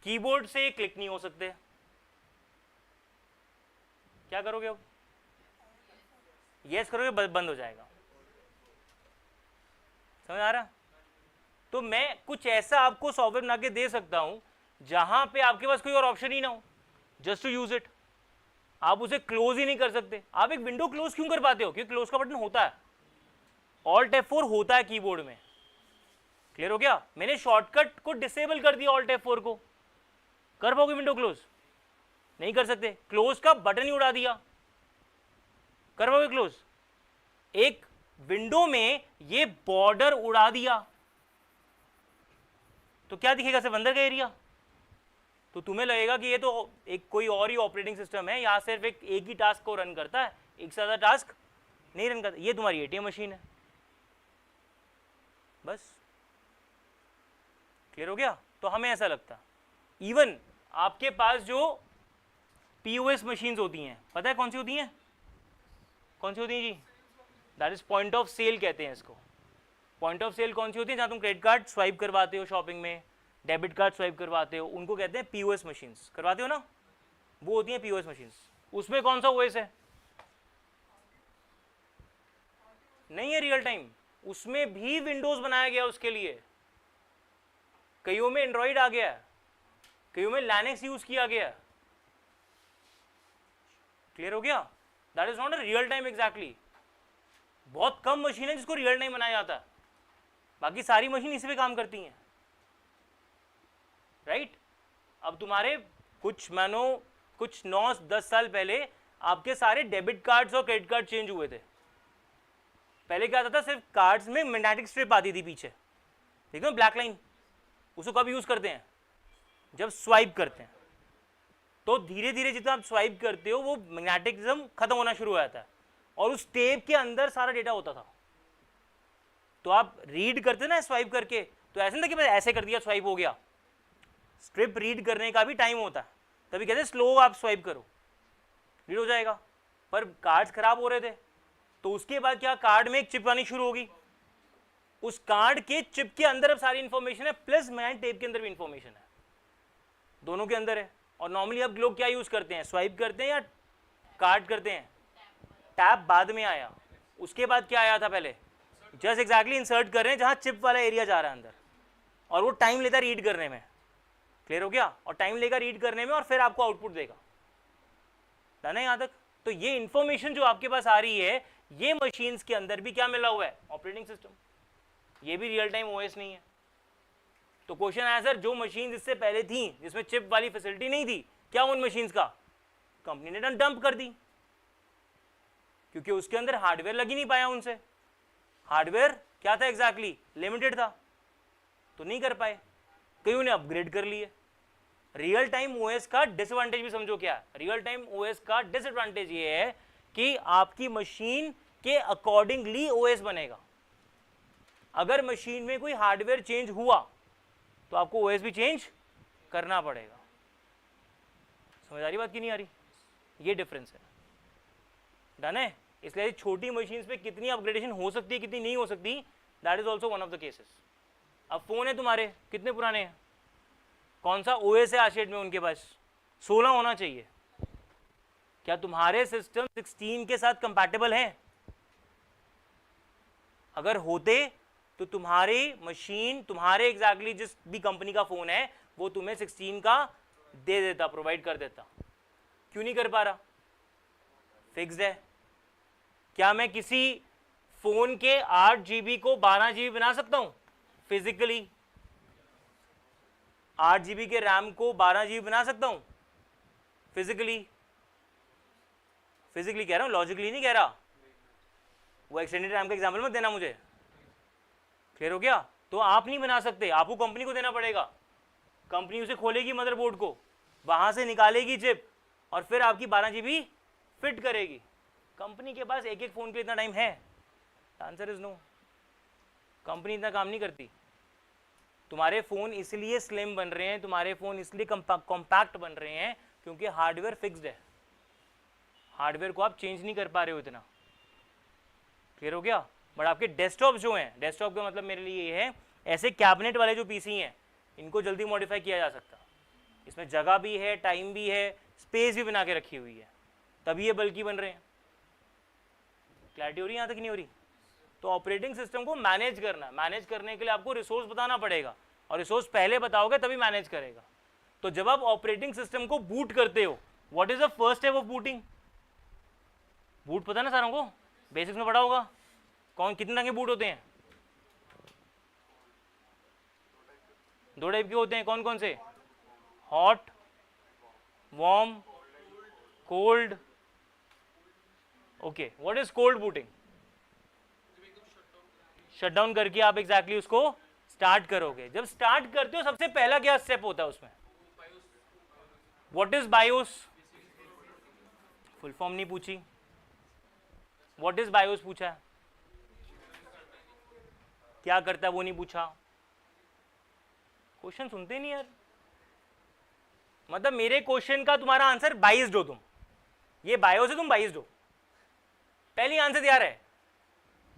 कीबोर्ड से क्लिक नहीं हो सकते, क्या करोगे अब, यस करोगे, बंद हो जाएगा, समझ आ रहा, तो मैं कुछ ऐसा आपको सॉफ्टवेयर बना के दे सकता हूं जहां पे आपके पास कोई और ऑप्शन ही ना हो, जस्ट टू यूज इट, आप उसे क्लोज ही नहीं कर सकते, आप एक विंडो क्लोज क्यों कर पाते हो, क्योंकि क्लोज का बटन होता है, ऑल्ट F4 होता है कीबोर्ड में, क्लियर हो गया, मैंने शॉर्टकट को डिसेबल कर दिया ऑल्ट F4 को, कर पाओगे विंडो क्लोज, नहीं कर सकते, क्लोज का बटन ही उड़ा दिया, कर पाओगे क्लोज, एक विंडो में ये बॉर्डर उड़ा दिया तो क्या दिखेगा, सिर्फ अंदर का एरिया, तो तुम्हें लगेगा कि ये तो एक कोई और ही ऑपरेटिंग सिस्टम है, यहां सिर्फ एक ही टास्क को रन करता है, एक से ज्यादा टास्क नहीं रन करता, ये तुम्हारी एटीएम मशीन है, बस, क्लियर हो गया, तो हमें ऐसा लगता, इवन आपके पास जो पीओएस मशीन्स होती हैं, पता है कौन सी होती हैं, कौन सी होती हैं जी, that is point of sale कहते हैं इसको, पॉइंट ऑफ सेल कौन सी होती है, जहां तुम क्रेडिट कार्ड स्वाइप करवाते हो शॉपिंग में, डेबिट कार्ड स्वाइप करवाते हो, उनको कहते हैं पीओएस मशीन्स, करवाते हो ना, वो होती हैं पीओएस मशीन्स, उसमें कौन सा ओएस है, नहीं है रियल टाइम, उसमें भी विंडोज बनाया गया उसके लिए, कईयों में एंड्रॉइड आ गया, कईयों में लिनक्स यूज किया गया, क्लियर हो गया, that is not a real time exactly, बहुत कम मशीन है जिसको रियल टाइम बनाया जाता है, बाकी सारी मशीन इसी पे काम करती हैं, राइट, अब तुम्हारे कुछ मानो कुछ 9-10 साल पहले आपके सारे डेबिट कार्ड्स और क्रेडिट कार्ड चेंज हुए थे, पहले क्या आता था, सिर्फ कार्ड्स में मैग्नेटिक स्ट्रिप आती थी पीछे, ठीक है, ब्लैक लाइन, उसको कब यूज करते हैं, जब स्वाइप करते हैं, तो धीरे धीरे जितना आप स्वाइप करते हो वो मैग्नेटिज्म खत्म होना शुरू हो जाता है, और उस टेप के अंदर सारा डेटा होता था, तो आप रीड करते ना स्वाइप करके, तो ऐसे नहीं कि बस ऐसे कर दिया स्वाइप हो गया, स्ट्रिप रीड करने का भी टाइम होता है, तभी कहते हैं स्लो आप स्वाइप करो, रीड हो जाएगा, पर कार्ड्स खराब हो रहे थे, तो उसके बाद क्या, कार्ड में एक चिप आनी शुरू होगी, उस कार्ड के चिप के अंदर अब सारी इंफॉर्मेशन है, प्लस मैग्नेटिक टेप के अंदर भी इंफॉर्मेशन है, दोनों के अंदर है, और नॉर्मली अब लोग क्या यूज करते हैं, स्वाइप करते हैं या कार्ड करते हैं, टैप बाद में आया, उसके बाद क्या आया था पहले, जस्ट एग्जैक्टली इंसर्ट कर रहे हैं जहां चिप वाला एरिया जा रहा है अंदर, और वो टाइम लेता रीड करने में, क्लियर हो गया, और टाइम लेगा रीड करने में, और फिर आपको आउटपुट देगा, ना यहां तक, तो ये इंफॉर्मेशन जो आपके पास आ रही है, ये मशीन्स के अंदर भी क्या मिला हुआ है, ऑपरेटिंग सिस्टम, ये भी रियल टाइम ओएस नहीं है, तो क्वेश्चन आया सर जो मशीन इससे पहले थी जिसमें चिप वाली फैसिलिटी नहीं थी, क्या उन मशीन्स का कंपनी ने डंप कर दी, क्योंकि उसके अंदर हार्डवेयर लग ही नहीं पाया उनसे, हार्डवेयर क्या था एग्जैक्टली, लिमिटेड था, तो नहीं कर पाए, कईयों ने अपग्रेड कर लिए, रियल टाइम ओएस का डिसएडवांटेज भी समझो क्या, रियल टाइम ओएस का डिसएडवांटेज ये है कि आपकी मशीन के अकॉर्डिंगली ओएस बनेगा, अगर मशीन में कोई हार्डवेयर चेंज हुआ तो आपको ओएस भी चेंज करना पड़ेगा, समझ आ रही बात कि नहीं आ रही, ये डिफरेंस है, डन है, इसलिए छोटी मशीन्स पे कितनी अपग्रेडेशन हो सकती है कितनी नहीं हो सकती, that is also one of the cases, अब फोन है तुम्हारे कितने पुराने हैं, कौन सा ओएस है आशेड में उनके पास, 16 होना चाहिए। क्या तुम्हारे सिस्टम 16 के साथ कंपैटिबल हैं? अगर होते तो तुम्हारी मशीन, तुम्हारे एग्जैक्टली जिस भी कंपनी का फोन है वो तुम्हें 16 का दे देता, प्रोवाइड कर देता। क्यों नहीं कर पा रहा? फिक्स्ड है। क्या मैं किसी फोन के 8 GB को 12 GB बना सकता हूं फिजिकली? 8 GB के रैम को 12 GB बना सकता हूं फिजिकली? फिजिकली कह रहा हूं, लॉजिकली नहीं कह रहा। वो एक्सटेंडेड रैम का एग्जांपल मत देना मुझे, क्लियर हो गया? तो आप नहीं बना सकते, आपको कंपनी को देना पड़ेगा। कंपनी उसे खोलेगी मदरबोर्ड को, वहां से निकालेगी चिप और फिर आपकी 12 GB फिट करेगी। कंपनी के पास एक एक फोन के इतना टाइम है? Answer is no. कंपनी इतना काम नहीं करती। तुम्हारे फोन इसलिए स्लिम बन रहे हैं, तुम्हारे फोन इसलिए कॉम्पैक्ट बन रहे हैं क्योंकि हार्डवेयर फिक्स्ड है। हार्डवेयर को आप चेंज नहीं कर पा रहे हो इतना, क्लियर हो गया? बट आपके डेस्कटॉप जो हैं, डेस्कटॉप का मतलब मेरे लिए ये है ऐसे कैबिनेट वाले जो पीसी हैं, इनको जल्दी मॉडिफाई किया जा सकता। इसमें जगह भी है, टाइम भी है, स्पेस भी बना के रखी हुई है, तभी ये बल्कि बन रहे हैं। क्लैरिटी हो रही है यहाँ तक नहीं हो रही? तो ऑपरेटिंग सिस्टम को मैनेज करना, मैनेज करने के लिए आपको रिसोर्स बताना पड़ेगा, और रिसोर्स पहले बताओगे तभी मैनेज करेगा। तो जब आप ऑपरेटिंग सिस्टम को बूट करते हो, what is the first step of booting? Boot पता ना सारों को, बेसिक्स में पढ़ा होगा। कौन कितने रंग के बूट होते हैं? 2 टाइप के होते हैं। कौन कौन से? Hot, warm, cold. Okay, what is cold booting? Shut down करके आप एग्जैक्टली उसको स्टार्ट करोगे। जब स्टार्ट करते हो सबसे पहला क्या स्टेप होता है उसमें? What is BIOS? Full form नहीं पूछी, व्हाट इज बायोस पूछा है। क्या करता है वो नहीं पूछा। क्वेश्चन सुनते नहीं यार। मतलब मेरे क्वेश्चन का तुम्हारा आंसर बाइस्ड हो तुम, ये बायोस है तुम बाइस्ड हो। पहली आंसर तैयार है,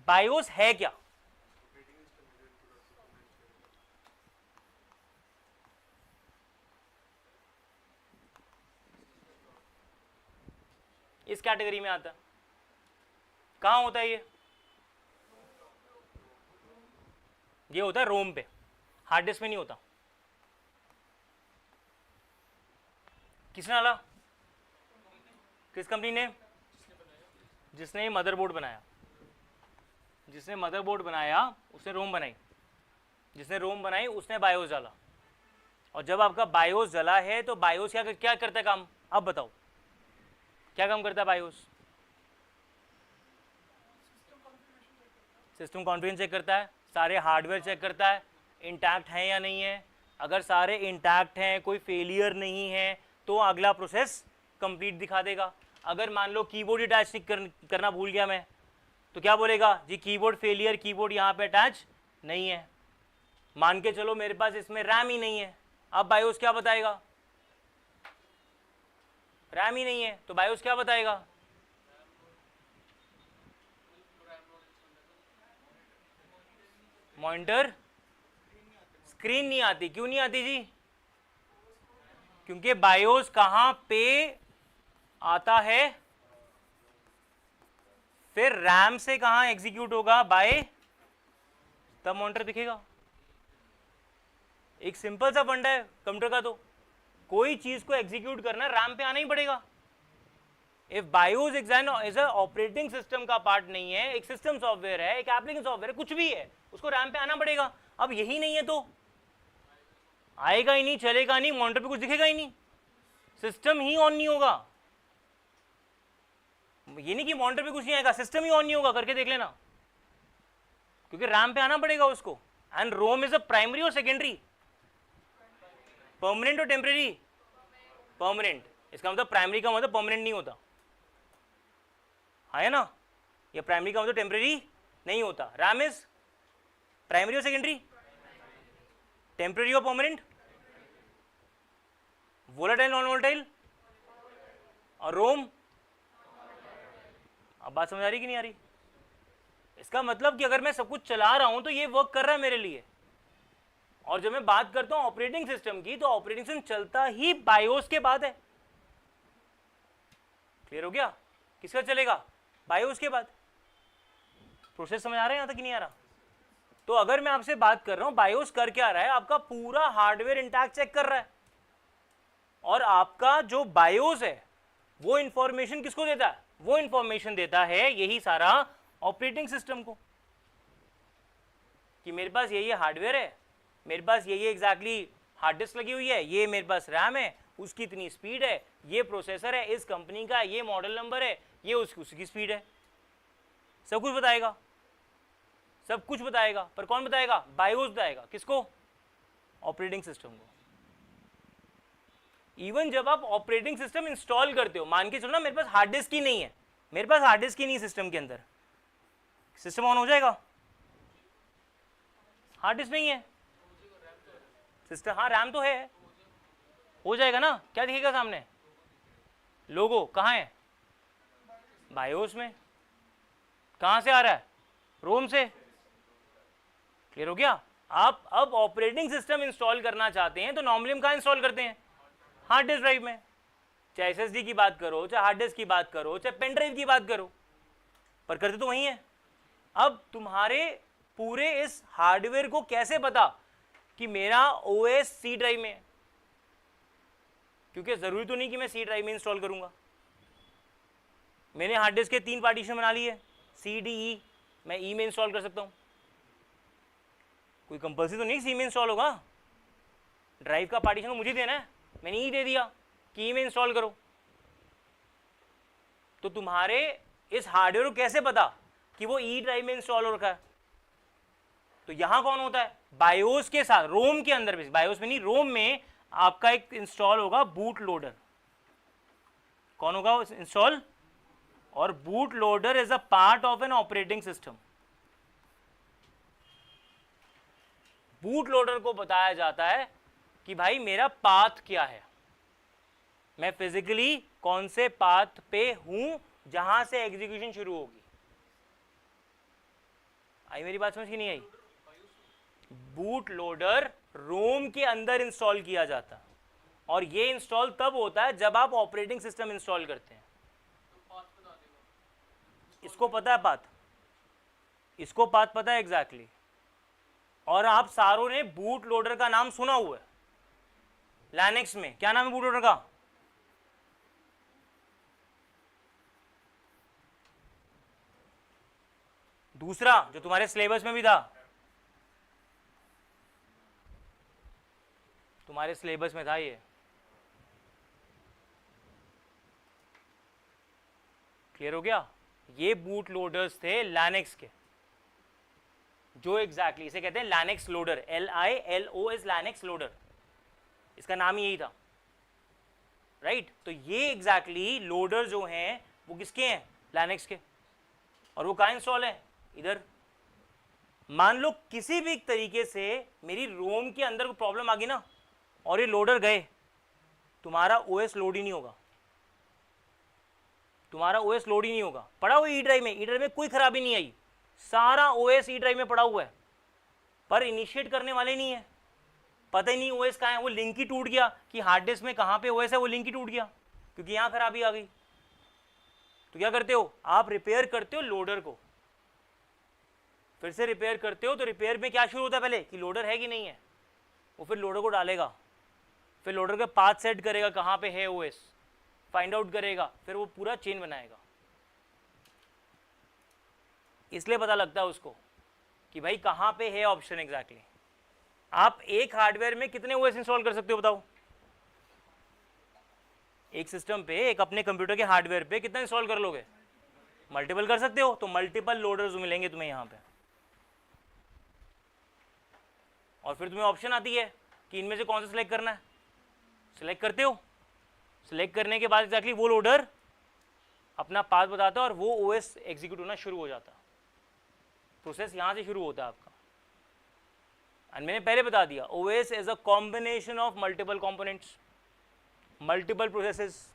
बायोस है क्या? इस कैटेगरी में आता। कहां होता है ये होता है रोम पे, हार्ड डिस्क में नहीं होता। किसने डाला? किस कंपनी ने? जिसने मदरबोर्ड बनाया। जिसने मदरबोर्ड बनाया उसने रोम बनाई, जिसने रोम बनाई उसने बायोस डाला। और जब आपका बायोस जला है तो बायोस क्या करता है काम? अब बताओ क्या काम करता है बायोस? सिस्टम कॉन्फ़िगरेशन चेक करता है, सारे हार्डवेयर चेक करता है इंटैक्ट हैं या नहीं है। अगर सारे इंटैक्ट हैं, कोई फेलियर नहीं है, तो अगला प्रोसेस कंप्लीट दिखा देगा। अगर मान लो कीबोर्ड अटैच करना भूल गया मैं, तो क्या बोलेगा जी? कीबोर्ड फेलियर, कीबोर्ड यहाँ पे अटैच नहीं है। मान के चलो मेरे पास इसमें रैम ही नहीं है, अब बायोस क्या बताएगा? रैम ही नहीं है तो बायोस क्या बताएगा? मॉनिटर स्क्रीन नहीं आती। क्यों नहीं आती जी? क्योंकि बायोस कहां पे आता है, फिर रैम से कहां एग्जीक्यूट होगा? बाय, तब मॉनिटर दिखेगा। एक सिंपल सा फंडा है कंप्यूटर का, तो कोई चीज को एग्जीक्यूट करना रैम पे आना ही पड़ेगा। If BIOS is a operating system का पार्ट नहीं है, एक सिस्टम सॉफ्टवेयर है, एक एप्लीकेशन सॉफ्टवेयर है, कुछ भी है, उसको रैम पे आना पड़ेगा। अब यही नहीं है तो आएगा ही नहीं, चलेगा नहीं, मॉनिटर पे कुछ दिखेगा ही नहीं, सिस्टम ही ऑन नहीं होगा। ये नहीं कि मॉनिटर पे कुछ नहीं आएगा, सिस्टम ही ऑन नहीं होगा, करके देख लेना, क्योंकि रैम पे आना पड़ेगा उसको। And ROM is a primary और सेकेंडरी? परमानेंट और टेम्परेरी? परमानेंट। इसका मतलब प्राइमरी का मतलब परमानेंट नहीं होता है ना, ये प्राइमरी का मतलब टेम्परेरी नहीं होता। रैम इज प्राइमरी और सेकेंडरी? टेम्परेरी और परमानेंट? Volatile non volatile? और रोम? अब बात समझ आ रही कि नहीं आ रही? इसका मतलब कि अगर मैं सब कुछ चला रहा हूं तो ये वर्क कर रहा है मेरे लिए, और जब मैं बात करता हूं ऑपरेटिंग सिस्टम की, तो ऑपरेटिंग सिस्टम चलता ही बायोस के बाद है। क्लियर हो गया? किसका चलेगा? बायोस के बाद। प्रोसेस समझ आ रहा है यहां तक कि नहीं आ रहा? तो अगर मैं आपसे बात कर रहा हूं बायोस कर क्या रहा है, आपका पूरा हार्डवेयर इंटैक्ट चेक कर रहा है, और आपका जो बायोस है वो इंफॉर्मेशन किसको देता है? वो इंफॉर्मेशन देता है यही सारा ऑपरेटिंग सिस्टम को, कि मेरे पास ये हार्डवेयर है, मेरे पास ये एग्जैक्टली हार्ड डिस्क लगी हुई है, ये मेरे पास रैम है, उसकी इतनी स्पीड है, ये प्रोसेसर है इस कंपनी का, ये मॉडल नंबर है, ये उसकी स्पीड है। सब कुछ बताएगा, सब कुछ बताएगा। पर कौन बताएगा? बायोस बताएगा। किसको? ऑपरेटिंग सिस्टम को। इवन जब आप ऑपरेटिंग सिस्टम इंस्टॉल करते हो, मान के चलो ना मेरे पास हार्ड डिस्क ही नहीं है, मेरे पास हार्ड डिस्क ही नहीं सिस्टम के अंदर, सिस्टम ऑन हो जाएगा? हार्ड डिस्क नहीं है सिस्टम, हाँ रैम तो है, हो जाएगा ना। क्या दिखेगा सामने? लोगो। कहाँ है? बायोस में। कहाँ से आ रहा है? रोम से। क्लियर हो गया? आप अब ऑपरेटिंग सिस्टम इंस्टॉल करना चाहते हैं तो नॉर्मली हम कहाँ इंस्टॉल करते हैं? हार्ड डिस्क ड्राइव में। चाहे एसएसडी की बात करो, चाहे हार्ड डिस्क की बात करो, चाहे पेन ड्राइव की बात करो, पर करते तो वही है। अब तुम्हारे पूरे इस हार्डवेयर को कैसे पता कि मेरा ओएस सी ड्राइव में है? क्योंकि जरूरी तो नहीं कि मैं सी ड्राइव में इंस्टॉल करूंगा। मैंने हार्ड डिस्क के 3 पार्टीशन बना लिए, सी डी ई, मैं ई में इंस्टॉल कर सकता हूं। कोई कंपल्सरी तो नहीं सी में इंस्टॉल होगा, ड्राइव का पार्टीशन मुझे देना है, मैंने ई दे दिया कि ई में इंस्टॉल करो। तो तुम्हारे इस हार्डवेयर को कैसे पता कि वो ई ड्राइव में इंस्टॉल हो रखा है? तो यहां कौन होता है? बायोस के साथ, रोम के अंदर भी, बायोस में नहीं रोम में आपका एक इंस्टॉल होगा बूट लोडर। कौन होगा इंस्टॉल? और boot loader is a part of N operating system. Boot loader को बताया जाता है कि भाई मेरा पाथ क्या है, मैं फिजिकली कौन से पाथ पे हूं जहां से एग्जीक्यूशन शुरू होगी। आई मेरी बात समझ की नहीं आई? बूट लोडर रोम के अंदर इंस्टॉल किया जाता, और ये इंस्टॉल तब होता है जब आप ऑपरेटिंग सिस्टम इंस्टॉल करते हैं। इसको पता है पाथ, इसको पाथ पता है एग्जैक्टली। और आप सारों ने बूट लोडर का नाम सुना हुआ है लिनक्स में। क्या नाम है बूट लोडर का? दूसरा जो तुम्हारे सिलेबस में भी था, तुम्हारे सिलेबस में था ये, क्लियर हो गया? ये बूट लोडर्स थे लिनक्स के, जो एग्जैक्टली इसे कहते हैं Linux loader, LILOS Linux loader, इसका नाम ही यही था, राइट? तो ये एग्जैक्टली लोडर जो हैं वो किसके हैं? लिनक्स के। और वो कहाँ इंस्टॉल है? इधर। मान लो किसी भी तरीके से मेरी रोम के अंदर कोई प्रॉब्लम आ गई ना, और ये लोडर गए, तुम्हारा ओएस लोड ही नहीं होगा, तुम्हारा ओएस लोड ही नहीं होगा। पड़ा हुआ ई ड्राइव में, ई ड्राइव में कोई खराबी नहीं आई, सारा ओएस ई ड्राइव में पड़ा हुआ है, पर इनिशिएट करने वाले नहीं है, पता ही नहीं ओएस कहाँ है। वो लिंक ही टूट गया कि हार्ड डिस्क में कहाँ पे ओएस है, वो लिंक ही टूट गया क्योंकि यहाँ खराबी आ गई। तो क्या करते हो आप? रिपेयर करते हो लोडर को, फिर से रिपेयर करते हो। तो रिपेयर में क्या शुरू होता है पहले कि लोडर है कि नहीं है, वो फिर लोडर को डालेगा, फिर लोडर का पाथ सेट करेगा कहाँ पे है ओएस, फाइंड आउट करेगा, फिर वो पूरा चेन बनाएगा। इसलिए पता लगता है उसको कि भाई कहाँ पे है ऑप्शन एग्जैक्टली। आप एक हार्डवेयर में कितने ओएस इंस्टॉल कर सकते हो बताओ? एक सिस्टम पे, एक अपने कंप्यूटर के हार्डवेयर पे कितना इंस्टॉल कर लोगे? मल्टीपल कर सकते हो। तो मल्टीपल लोडर्स मिलेंगे तुम्हें यहाँ पे, और फिर तुम्हें ऑप्शन आती है कि इनमें से कौन सा सिलेक्ट करना है। सिलेक्ट करते हो, सिलेक्ट करने के बाद एग्जैक्टली वो लोडर अपना पाथ बताता है और वो ओएस एग्जीक्यूट होना शुरू हो जाता है। प्रोसेस यहाँ से शुरू होता है आपका। एंड मैंने पहले बता दिया OS is a combination of multiple components, multiple processes,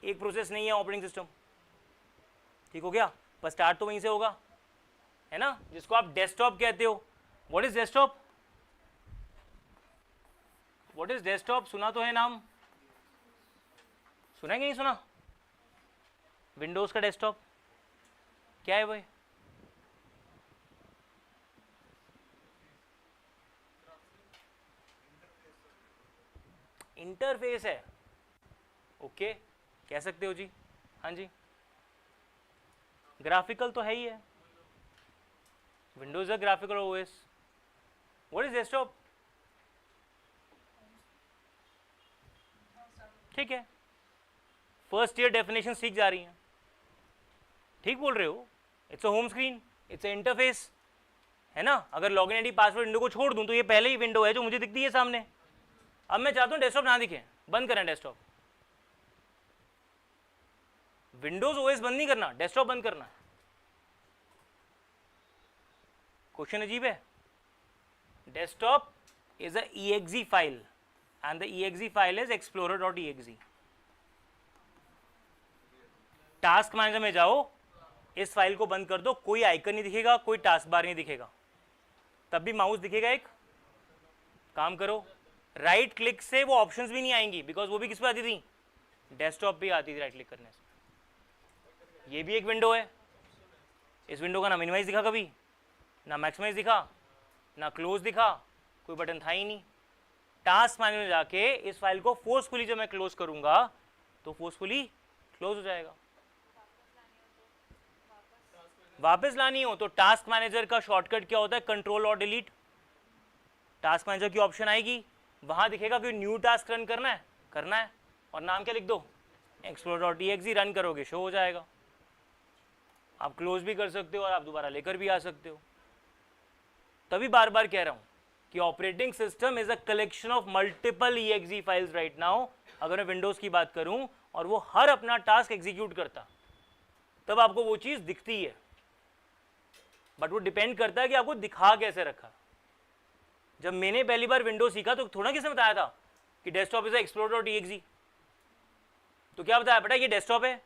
एक प्रोसेस नहीं है ऑपरेटिंग सिस्टम। ठीक हो गया? पर स्टार्ट तो वहीं से होगा, है ना, जिसको आप डेस्कटॉप कहते हो। What is desktop? What is desktop? सुना तो है नाम, सुना है कि नहीं सुना? विंडोज का डेस्कटॉप क्या है भाई? इंटरफेस है, ओके कह सकते हो जी। हाँ जी, ग्राफिकल तो है ही है, विंडोज है graphical OS. What is desktop? ठीक है, फर्स्ट ईयर डेफिनेशन सीख जा रही हैं, ठीक बोल रहे हो। It's a home screen, it's a interface, है ना। अगर लॉगिन आईडी पासवर्ड विंडो को छोड़ दूं तो ये पहले ही विंडो है जो मुझे दिखती है सामने। अब मैं चाहता हूं डेस्कटॉप ना दिखे, बंद करें डेस्कटॉप। विंडोज ओएस बंद नहीं करना, डेस्कटॉप बंद करना। क्वेश्चन अजीब है। Desktop is a exe file and the exe file is explorer.exe। Task manager में जाओ, इस फाइल को बंद कर दो, कोई आइकन नहीं दिखेगा, कोई टास्क बार नहीं दिखेगा, तब भी माउस दिखेगा एक। काम करो, राइट क्लिक से वो ऑप्शंस भी नहीं आएंगी, बिकॉज वो भी किस पे आती थी? डेस्कटॉप पे आती थी राइट क्लिक करने से। ये भी एक विंडो है, इस विंडो का ना मिनिमाइज दिखा कभी, ना मैक्सिमाइज दिखा, ना क्लोज दिखा, कोई बटन था ही नहीं। टास्क मैनेजर में जाके इस फाइल को फोर्सफुली जब मैं क्लोज करूंगा तो फोर्सफुली क्लोज हो जाएगा। वापस लानी हो तो टास्क मैनेजर का शॉर्टकट क्या होता है? कंट्रोल और डिलीट। टास्क मैनेजर की ऑप्शन आएगी, वहां दिखेगा कि न्यू टास्क रन करना है, और नाम क्या लिख दो? explorer.exe। रन करोगे शो हो जाएगा। आप क्लोज भी कर सकते हो और आप दोबारा लेकर भी आ सकते हो। तभी बार बार कह रहा हूं कि operating system is a collection of multiple exe files right now. अगर मैं विंडोज की बात करूं और वो हर अपना टास्क एग्जीक्यूट करता, तब आपको वो चीज दिखती है, बट वो डिपेंड करता है कि आपको दिखा कैसे रखा। जब मैंने पहली बार विंडोज सीखा तो थोड़ा किसने बताया था कि डेस्कटॉप इज explorer.exe? तो क्या बताया बेटा, ये डेस्कटॉप है।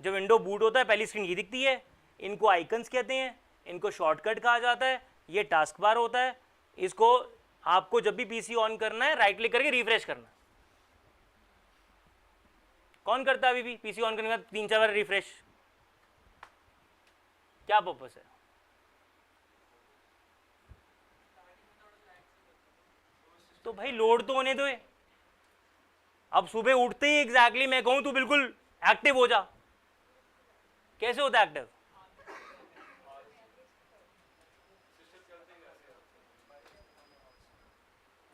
जब विंडो बूट होता है पहली स्क्रीन ये दिखती है, इनको आइकन्स कहते हैं, इनको शॉर्टकट कहा जाता है, ये टास्क बार होता है। इसको आपको जब भी पीसी ऑन करना है राइट क्लिक करके रिफ्रेश करना। कौन करता है अभी भी पीसी ऑन करने के बाद 3-4 बार रिफ्रेश? क्या पर्पस है? तो भाई लोड तो होने दो। अब सुबह उठते ही एग्जैक्टली मैं कहूं तू बिल्कुल एक्टिव हो जा, कैसे होता है एक्टिव?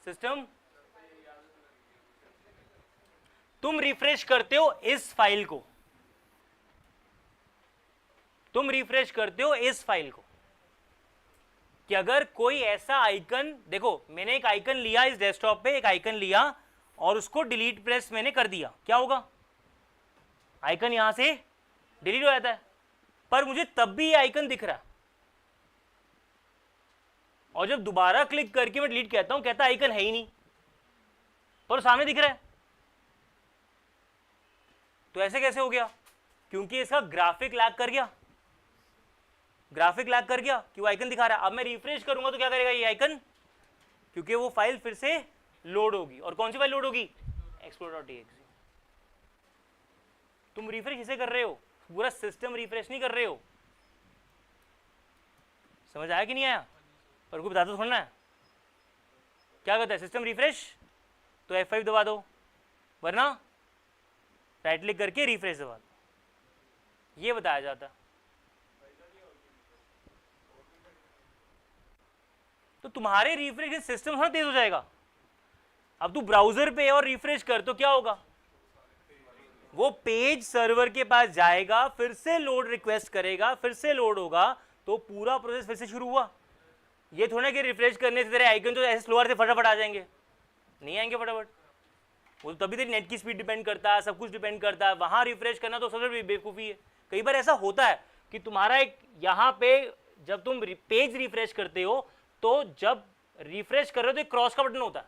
सिस्टम, तुम रिफ्रेश करते हो इस फाइल को, तुम रिफ्रेश करते हो इस फाइल को, कि अगर कोई ऐसा आइकन, देखो मैंने एक आइकन लिया इस डेस्कटॉप पे, एक आइकन लिया और उसको डिलीट प्रेस मैंने कर दिया, क्या होगा? आइकन यहां से डिलीट हो जाता है, पर मुझे तब भी ये आइकन दिख रहा है। और जब दोबारा क्लिक करके मैं डिलीट कहता हूं, कहता आइकन है ही नहीं, पर सामने दिख रहा है। तो ऐसे कैसे हो गया? क्योंकि इसका ग्राफिक लैग कर गया, ग्राफिक लैग कर गया कि वो आइकन दिखा रहा है। अब मैं रिफ्रेश करूंगा तो क्या करेगा ये आइकन? क्योंकि वो फाइल फिर से लोड होगी। और कौन सी फाइल लोड होगी? explorer.exe। तुम रिफ्रेश इसे कर रहे हो, पूरा सिस्टम रिफ्रेश नहीं कर रहे हो। समझ आया कि नहीं आया? पर को बता दो थोड़ा ना, क्या करता है सिस्टम रिफ्रेश? तो F5 दबा दो, वरना राइट क्लिक करके रिफ्रेश दबा दो, ये बताया जाता। तो तुम्हारे रिफ्रेश सिस्टम थोड़ा तेज हो जाएगा। अब तू ब्राउजर पे और रिफ्रेश कर तो क्या होगा? वो पेज सर्वर के पास जाएगा, फिर से लोड रिक्वेस्ट करेगा, फिर से लोड होगा, तो पूरा प्रोसेस फिर से शुरू हुआ। ये थोड़ा कि रिफ्रेश करने से तेरे आइकन तो ऐसे स्लोअर से फटाफट आ जाएंगे, नहीं आएंगे फटाफट। वो तभी तेरी नेट की स्पीड डिपेंड करता है, सब कुछ डिपेंड करता है। वहां रिफ्रेश करना तो सबसे बेवकूफ़ी है। कई बार ऐसा होता है कि तुम्हारा एक यहाँ पे जब तुम पेज रिफ्रेश करते हो, तो जब रिफ्रेश कर रहे हो तो एक क्रॉस का बटन होता है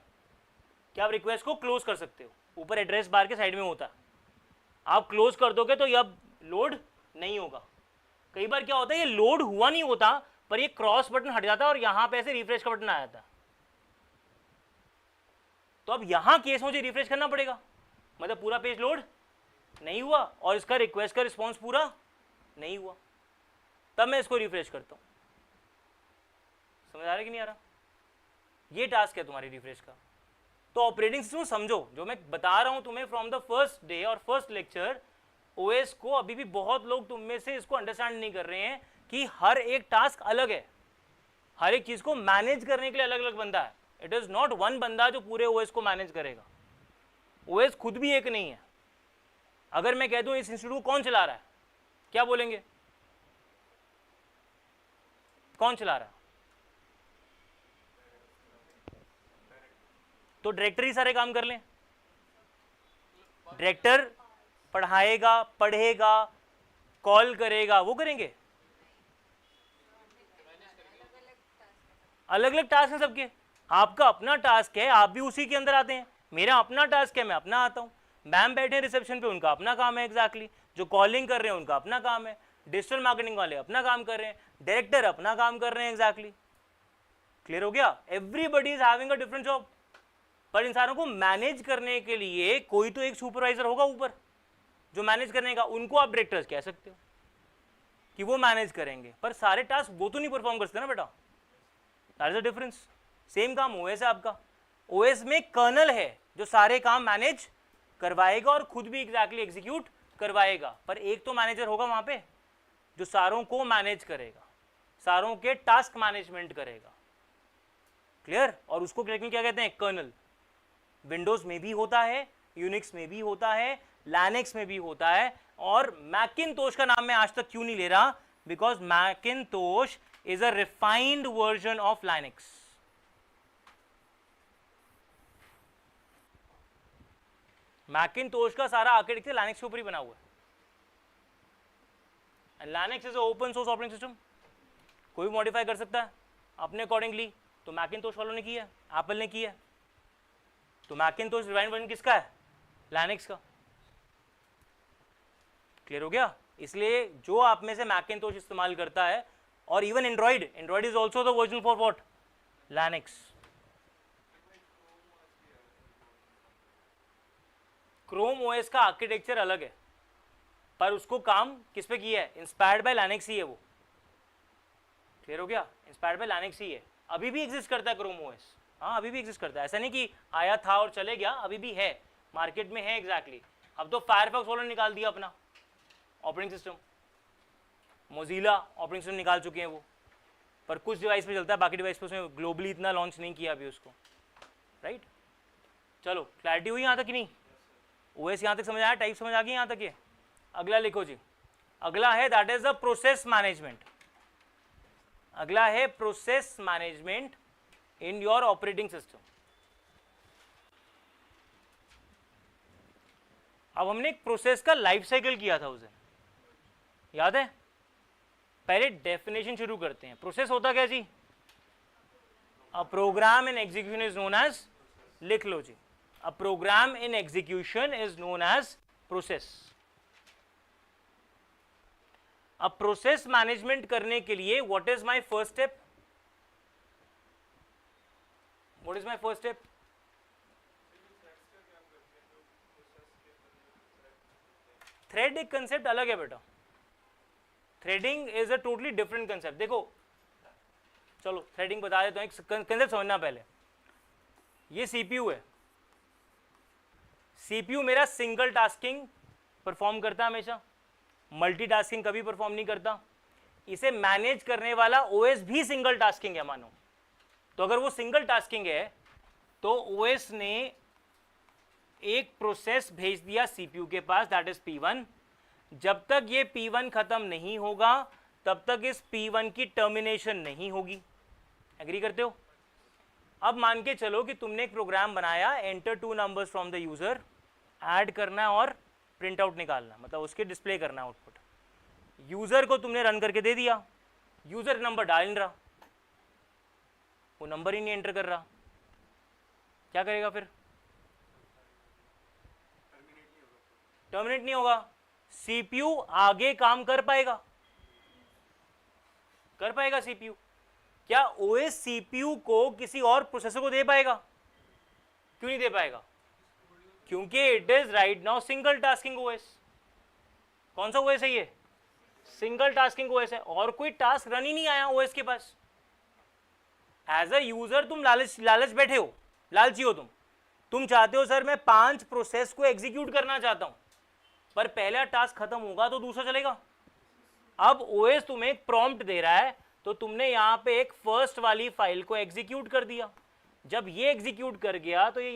कि आप रिक्वेस्ट को क्लोज कर सकते हो, ऊपर एड्रेस बार के साइड में होता है। आप क्लोज कर दोगे तो ये अब लोड नहीं होगा। कई बार क्या होता है, ये लोड हुआ नहीं होता, पर ये क्रॉस बटन हट जाता है और यहां पे ऐसे रिफ्रेश का बटन आ जाता है। तो अब यहां केस मुझे रिफ्रेश करना पड़ेगा, मतलब पूरा पेज लोड नहीं हुआ और इसका रिक्वेस्ट का रिस्पॉन्स पूरा नहीं हुआ, तब मैं इसको रिफ्रेश करता हूं। समझ आ रहा है कि नहीं आ रहा? ये टास्क है तुम्हारी रिफ्रेश का। तो ऑपरेटिंग सिस्टम समझो, जो मैं बता रहा हूं तुम्हें फ्रॉम द फर्स्ट डे और फर्स्ट लेक्चर, ओएस को अभी भी बहुत लोग तुम में से इसको अंडरस्टैंड नहीं कर रहे हैं कि हर एक टास्क अलग है, हर एक चीज को मैनेज करने के लिए अलग अलग बंदा है। इट इज नॉट वन बंदा जो पूरे ओएस को मैनेज करेगा। ओएस खुद भी एक नहीं है। अगर मैं कह दूं इस इंस्टीट्यूट को कौन चला रहा है, क्या बोलेंगे? कौन चला रहा है? तो डायरेक्टर ही सारे काम कर लें। डायरेक्टर पढ़ाएगा, पढ़ेगा, कॉल करेगा, वो करेंगे? अलग अलग टास्क हैं सबके। आपका अपना टास्क है, आप भी उसी के अंदर आते हैं। मेरा अपना टास्क है, मैं अपना आता हूं। मैम बैठे रिसेप्शन पे, उनका अपना काम है एग्जैक्टली। जो कॉलिंग कर रहे हैं उनका अपना काम है। डिजिटल मार्केटिंग वाले अपना काम कर रहे हैं। डायरेक्टर अपना काम कर रहे हैं एग्जैक्टली। क्लियर हो गया? Everybody is having a different job. पर इन सारों को मैनेज करने के लिए कोई तो एक सुपरवाइजर होगा ऊपर जो मैनेज करने का। उनको आप डायरेक्टर्स कह सकते हो कि वो मैनेज करेंगे, पर सारे टास्क वो तो नहीं परफॉर्म कर सकते ना बेटा। That is the difference. Same काम ओएस है आपका। ओएस में कर्नल है जो सारे काम मैनेज करवाएगा और खुद भी एग्जैक्टली एग्जीक्यूट करवाएगा, पर एक तो मैनेजर होगा वहां पे जो सारों को मैनेज करेगा, सारों के टास्क मैनेजमेंट करेगा। क्लियर? और उसको टेक्निकली क्या कहते हैं? कर्नल। विंडोज में भी होता है, यूनिक्स में भी होता है, लैनिक्स में भी होता है। और मैकिन्टोश का नाम मैं आज तक क्यों नहीं ले रहा? Because Macintosh is a refined version of Linux. Macintosh का सारा आर्किटेक्चर लैनिक्स के ऊपर ही बना हुआ है। And Linux is open source operating system, कोई मॉडिफाई कर सकता है अपने अकॉर्डिंगली। तो मैकिन्टोश वालों ने किया है, एप्पल ने किया है। तो मैकिन्टोश रिफाइंड वर्जन किसका है? लैनिक्स का। क्लियर हो गया? इसलिए जो आप में से मैकिन्टोश इस्तेमाल करता है, और even Android is also the version for what? Linux. Chrome OS का आर्किटेक्चर अलग है, पर उसको काम किस पे किया है? इंस्पायर्ड बाय लैनिक्स ही है वो। क्लियर हो गया? इंस्पायर्ड बाय लैनिक्स ही है। अभी भी एग्जिस्ट करता है क्रोम ओएस। हाँ, अभी भी एग्जिस्ट करता है। ऐसा नहीं कि आया था और चले गया, अभी भी है, मार्केट में है एग्जैक्टली। अब तो फायरफॉक्स वालों ने निकाल दिया अपना operating system, Mozilla operating system निकाल चुके हैं वो, पर कुछ डिवाइस पे चलता है, बाकी डिवाइस पे उसमें ग्लोबली इतना लॉन्च नहीं किया अभी उसको। राइट? चलो, क्लैरिटी हुई यहाँ तक कि नहीं? ओएस यहाँ तक समझ आया? टाइप समझ आ गई यहाँ तक? ये अगला लिखो जी। अगला है that is the process management. अगला है process management in your operating system. अब हमने एक प्रोसेस का लाइफ साइकिल किया था उस दिन, याद है? पहले डेफिनेशन शुरू करते हैं। प्रोसेस होता क्या जी? A program in execution is known as, लिख लो जी, a program in execution is known as process. अब प्रोसेस मैनेजमेंट करने के लिए what is my first step? What is my first step? Thread एक कंसेप्ट अलग है बेटा। Threading is a totally different concept. देखो, चलो थ्रेडिंग बता देता हूं, एक कंसेप्ट समझना पहले। ये सीपीयू है। सीपीयू मेरा सिंगल टास्किंग परफॉर्म करता है हमेशा, मल्टीटास्किंग कभी परफॉर्म नहीं करता। इसे मैनेज करने वाला ओएस भी सिंगल टास्किंग है मानो। तो अगर वो सिंगल टास्किंग है तो ओएस ने एक प्रोसेस भेज दिया सीपीयू के पास, दैट इज P1। जब तक ये P1 खत्म नहीं होगा तब तक इस P1 की टर्मिनेशन नहीं होगी। एग्री करते हो? अब मान के चलो कि तुमने एक प्रोग्राम बनाया, enter 2 numbers from the user, add करना और प्रिंट आउट निकालना, मतलब उसके डिस्प्ले करना आउटपुट। यूजर को तुमने रन करके दे दिया, यूजर नंबर डाल नहीं रहा, वो नंबर ही नहीं एंटर कर रहा, क्या करेगा फिर? टर्मिनेट नहीं होगा। सीपीयू आगे काम कर पाएगा? कर पाएगा सीपीयू? क्या ओएस सीपीयू को किसी और प्रोसेसर को दे पाएगा? क्यों नहीं दे पाएगा? क्योंकि it is right now single tasking OS. कौन सा ओएस है ये? सिंगल टास्किंग ओएस है, और कोई टास्क रन ही नहीं आया ओएस के पास। एज अ यूजर तुम लालच बैठे हो, लालची हो तुम चाहते हो सर मैं 5 प्रोसेस को एग्जीक्यूट करना चाहता हूं, पर पहला टास्क खत्म होगा तो दूसरा चलेगा। अब ओएस तुम्हें एक प्रॉम्प्ट दे रहा है, तो तुमने यहां पे एक फर्स्ट वाली फाइल को एग्जीक्यूट कर दिया। जब ये एग्जीक्यूट कर गया तो ये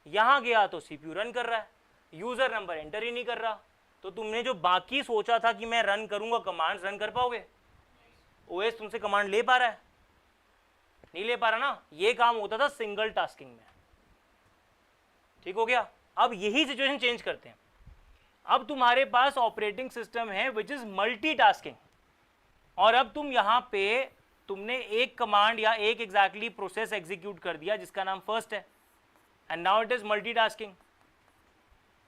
यहां गया तो सीपीयू रन कर रहा है, यूजर नंबर एंटर ही नहीं कर रहा। तो तुमने जो बाकी सोचा था कि मैं रन करूंगा, कमांड्स रन कर पाओगे? ओएस तुमसे कमांड ले पा रहा है? नहीं ले पा रहा ना। ये काम होता था सिंगल टास्किंग में। ठीक हो गया? अब यही सिचुएशन चेंज करते हैं। अब तुम्हारे पास ऑपरेटिंग सिस्टम है विच इज मल्टीटास्किंग, और अब तुम यहां पे तुमने एक कमांड या एक एग्जैक्टली प्रोसेस एग्जीक्यूट कर दिया जिसका नाम फर्स्ट है, and now it is multitasking.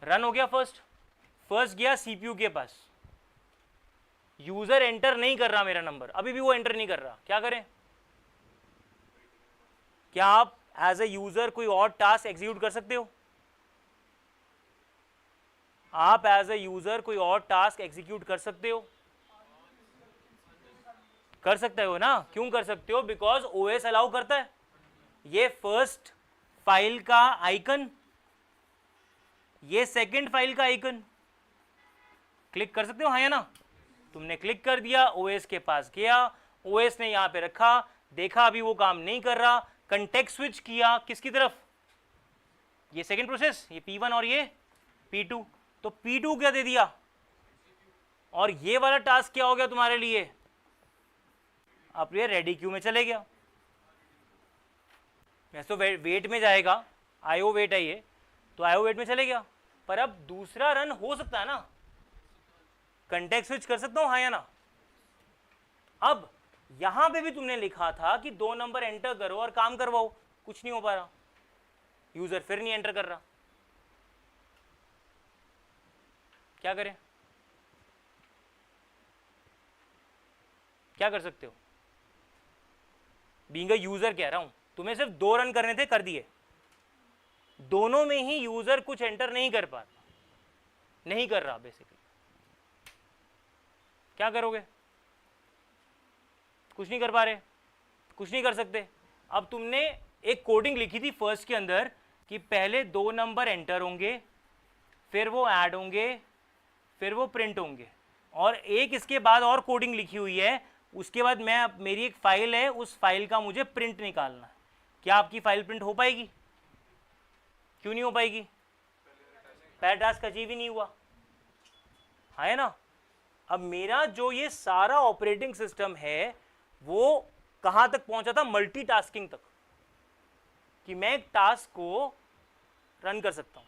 Run हो गया फर्स्ट गया सीपीयू के पास, यूजर एंटर नहीं कर रहा मेरा नंबर, अभी भी वो एंटर नहीं कर रहा। क्या करें? क्या आप एज ए यूजर कोई और टास्क एग्जीक्यूट कर सकते हो? आप एज ए यूजर कोई और टास्क एग्जीक्यूट कर सकते हो? कर सकते हो ना। क्यों कर सकते हो? बिकॉज ओएस अलाउ करता है। ये फर्स्ट फाइल का आइकन, ये सेकंड फाइल का आइकन क्लिक कर सकते हो, हाँ या ना? तुमने क्लिक कर दिया, ओएस के पास गया, ओएस ने यहां पे रखा, देखा अभी वो काम नहीं कर रहा, कंटेक्स्ट स्विच किया किसकी तरफ? ये सेकंड प्रोसेस, ये P1 और ये P2। तो P2 क्या दे दिया, और ये वाला टास्क क्या हो गया तुम्हारे लिए? अब ये रेडी क्यू में चले गया। वैसे तो वेट में जाएगा, आईओ वेट है ये, तो आईओ वेट में चले गया। पर अब दूसरा रन हो सकता है ना, कंटेक्स्ट स्विच कर सकता हूं, हाँ या ना? अब यहां पे भी तुमने लिखा था कि 2 नंबर एंटर करो और काम करवाओ, कुछ नहीं हो पा रहा, यूजर फिर नहीं एंटर कर रहा। क्या करें? क्या कर सकते हो? बीइंग अ यूजर कह रहा हूं, तुम्हें सिर्फ 2 रन करने थे, कर दिए। दोनों में ही यूजर कुछ एंटर नहीं कर पाता, नहीं कर रहा बेसिकली। क्या करोगे? कुछ नहीं कर पा रहे, कुछ नहीं कर सकते। अब तुमने एक कोडिंग लिखी थी फर्स्ट के अंदर कि पहले 2 नंबर एंटर होंगे, फिर वो ऐड होंगे, फिर वो प्रिंट होंगे, और एक इसके बाद और कोडिंग लिखी हुई है, उसके बाद मेरी एक फाइल है, उस फाइल का मुझे प्रिंट निकालना है। क्या आपकी फाइल प्रिंट हो पाएगी? क्यों नहीं हो पाएगी? पहला टास्क अचीव ही नहीं हुआ, है ना? अब मेरा जो ये सारा ऑपरेटिंग सिस्टम है वो कहां तक पहुंचा था? मल्टीटास्किंग तक, कि मैं एक टास्क को रन कर सकता हूं,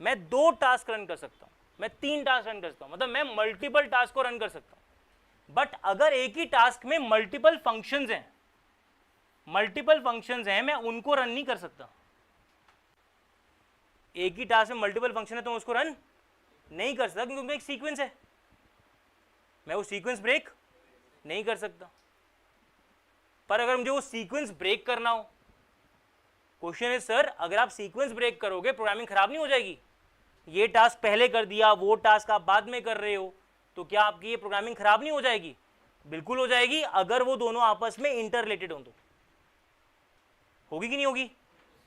मैं 2 टास्क रन कर सकता हूं, मैं 3 टास्क रन कर सकता हूं, मतलब मैं मल्टीपल टास्क को रन कर सकता हूं। बट अगर एक ही टास्क में मल्टीपल फंक्शंस हैं, मैं उनको रन नहीं कर सकता। एक ही टास्क में मल्टीपल फंक्शन है तो मैं उसको रन नहीं कर सकता, क्योंकि एक सीक्वेंस है, मैं वो सीक्वेंस ब्रेक नहीं कर सकता। पर अगर मुझे वो सीक्वेंस ब्रेक करना हो, क्वेश्चन है सर अगर आप सीक्वेंस ब्रेक करोगे प्रोग्रामिंग खराब नहीं हो जाएगी? ये टास्क पहले कर दिया, वो टास्क आप बाद में कर रहे हो, तो क्या आपकी ये प्रोग्रामिंग खराब नहीं हो जाएगी? बिल्कुल हो जाएगी, अगर वो दोनों आपस में इंटर रिलेटेड हो तो। होगी कि नहीं होगी?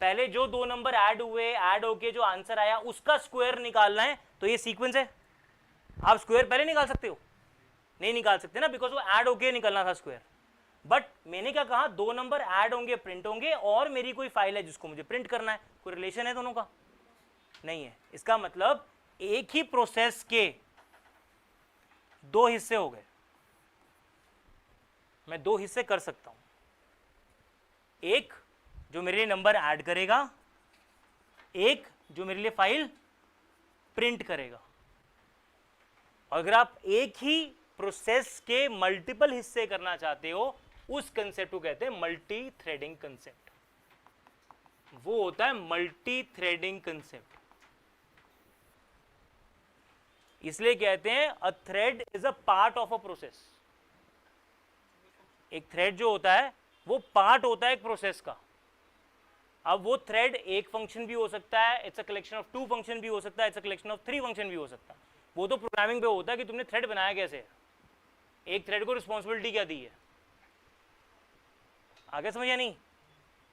पहले जो 2 नंबर ऐड हुए, ऐड होके जो आंसर आया उसका स्क्वायर निकालना है, तो ये सीक्वेंस है। आप स्क्वायर पहले निकाल सकते हो? नहीं निकाल सकते ना, बिकॉज वो ऐड होके निकलना था स्क्वायर। बट मैंने क्या कहा, 2 नंबर ऐड होंगे, प्रिंट होंगे, और मेरी कोई फाइल है जिसको मुझे प्रिंट करना है। कोई रिलेशन है दोनों का? नहीं है। इसका मतलब एक ही प्रोसेस के 2 हिस्से हो गए, मैं 2 हिस्से कर सकता हूं, एक जो मेरे लिए नंबर ऐड करेगा, एक जो मेरे लिए फाइल प्रिंट करेगा। अगर आप एक ही प्रोसेस के मल्टीपल हिस्से करना चाहते हो, उस कंसेप्ट को कहते हैं मल्टी थ्रेडिंग कंसेप्ट। वो होता है मल्टी थ्रेडिंग कंसेप्ट। इसलिए कहते हैं a thread is a part of a process. एक थ्रेड जो होता है वो पार्ट होता है एक प्रोसेस का। अब वो थ्रेड एक फंक्शन भी हो सकता है, it's a collection of 2 function भी हो सकता है, it's a collection of 3 function भी हो सकता है। वो तो प्रोग्रामिंग पे होता है कि तुमने थ्रेड बनाया कैसे, एक थ्रेड को रिस्पॉन्सिबिलिटी क्या दी है, आगे समझ या नहीं?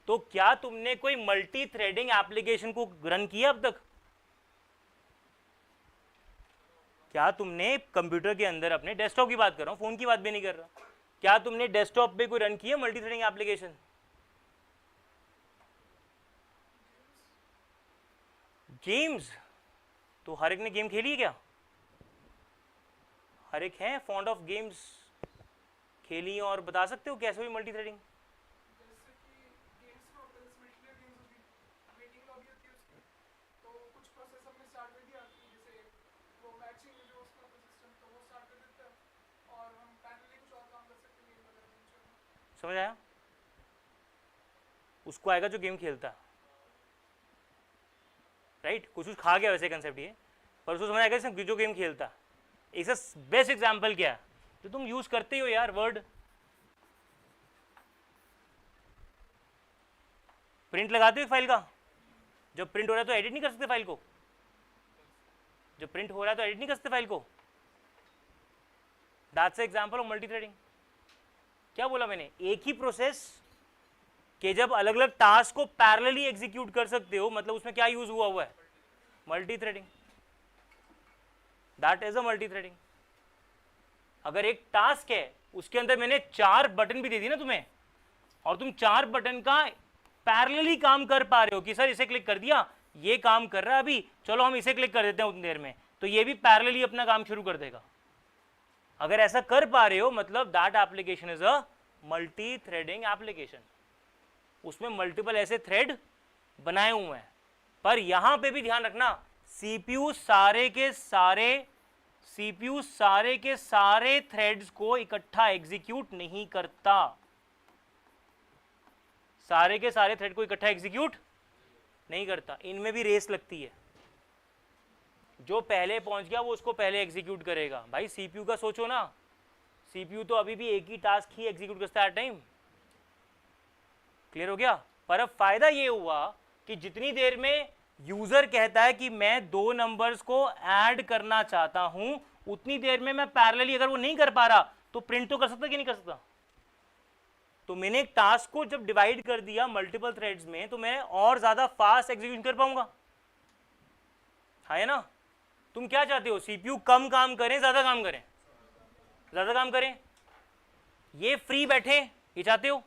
तो क्या तुमने कोई मल्टी थ्रेडिंग एप्लीकेशन को रन किया अब तक? क्या तुमने कंप्यूटर के अंदर, अपने डेस्कटॉप की बात कर रहा हूं, फोन की बात भी नहीं कर रहा, क्या तुमने डेस्कटॉप पे कोई रन किया मल्टी थ्रेडिंग एप्लीकेशन? गेम्स तो हर एक ने गेम खेली है क्या? हर एक है फॉन्ड ऑफ गेम्स खेली, और बता सकते हो कैसे हुई मल्टी थ्रेडिंग? समझ आया? उसको आएगा जो गेम खेलता, राइट? कुछ कुछ खा गया वैसे कंसेप्ट ये, पर उसको समझ आएगा जो गेम खेलता। एक बेस्ट एग्जांपल क्या है जो तुम यूज करते हो यार, वर्ड प्रिंट लगाते हो फाइल का, जब प्रिंट हो रहा है तो एडिट नहीं कर सकते फाइल को, जब प्रिंट हो रहा है तो एडिट नहीं कर सकते फाइल को, that's example of multi threading. क्या बोला मैंने? एक ही प्रोसेस के जब अलग अलग टास्क को पैरेलली एग्जीक्यूट कर सकते हो, मतलब उसमें क्या यूज हुआ है? Multi threading. That is a multi threading. अगर एक टास्क है उसके अंदर मैंने 4 बटन भी दे दी ना तुम्हें, और तुम 4 बटन का पैरेलली काम कर पा रहे हो कि सर इसे क्लिक कर दिया, ये काम कर रहा है अभी, चलो हम इसे क्लिक कर देते हैं उतनी देर में, तो ये भी पैरेलली अपना काम शुरू कर देगा। अगर ऐसा कर पा रहे हो मतलब that application is a multi threading application. उसमें मल्टीपल ऐसे थ्रेड बनाए हुए हैं, पर यहां पे भी ध्यान रखना, सीपीयू सारे के सारे थ्रेड्स को इकट्ठा एग्जीक्यूट नहीं करता, सारे के सारे थ्रेड को इकट्ठा एग्जीक्यूट नहीं करता, इनमें भी रेस लगती है, जो पहले पहुंच गया वो उसको पहले एग्जीक्यूट करेगा। भाई सीपीयू का सोचो ना, सीपीयू तो अभी भी एक ही टास्क ही एग्जीक्यूट करता है टाइम। क्लियर हो गया? पर अब फायदा ये हुआ कि जितनी देर में यूजर कहता है कि मैं 2 नंबर्स को ऐड करना चाहता हूं, उतनी देर में मैं पैरेलली, अगर वो नहीं कर पा रहा तो प्रिंट तो कर सकता कि नहीं कर सकता? तो मैंने एक टास्क को जब डिवाइड कर दिया मल्टीपल थ्रेड्स में, तो मैं और ज्यादा फास्ट एग्जीक्यूशन कर पाऊंगा, है ना? तुम क्या चाहते हो? सीपीयू कम काम करें, ज्यादा काम करें? ज्यादा काम करें। ये फ्री बैठे, ये चाहते हो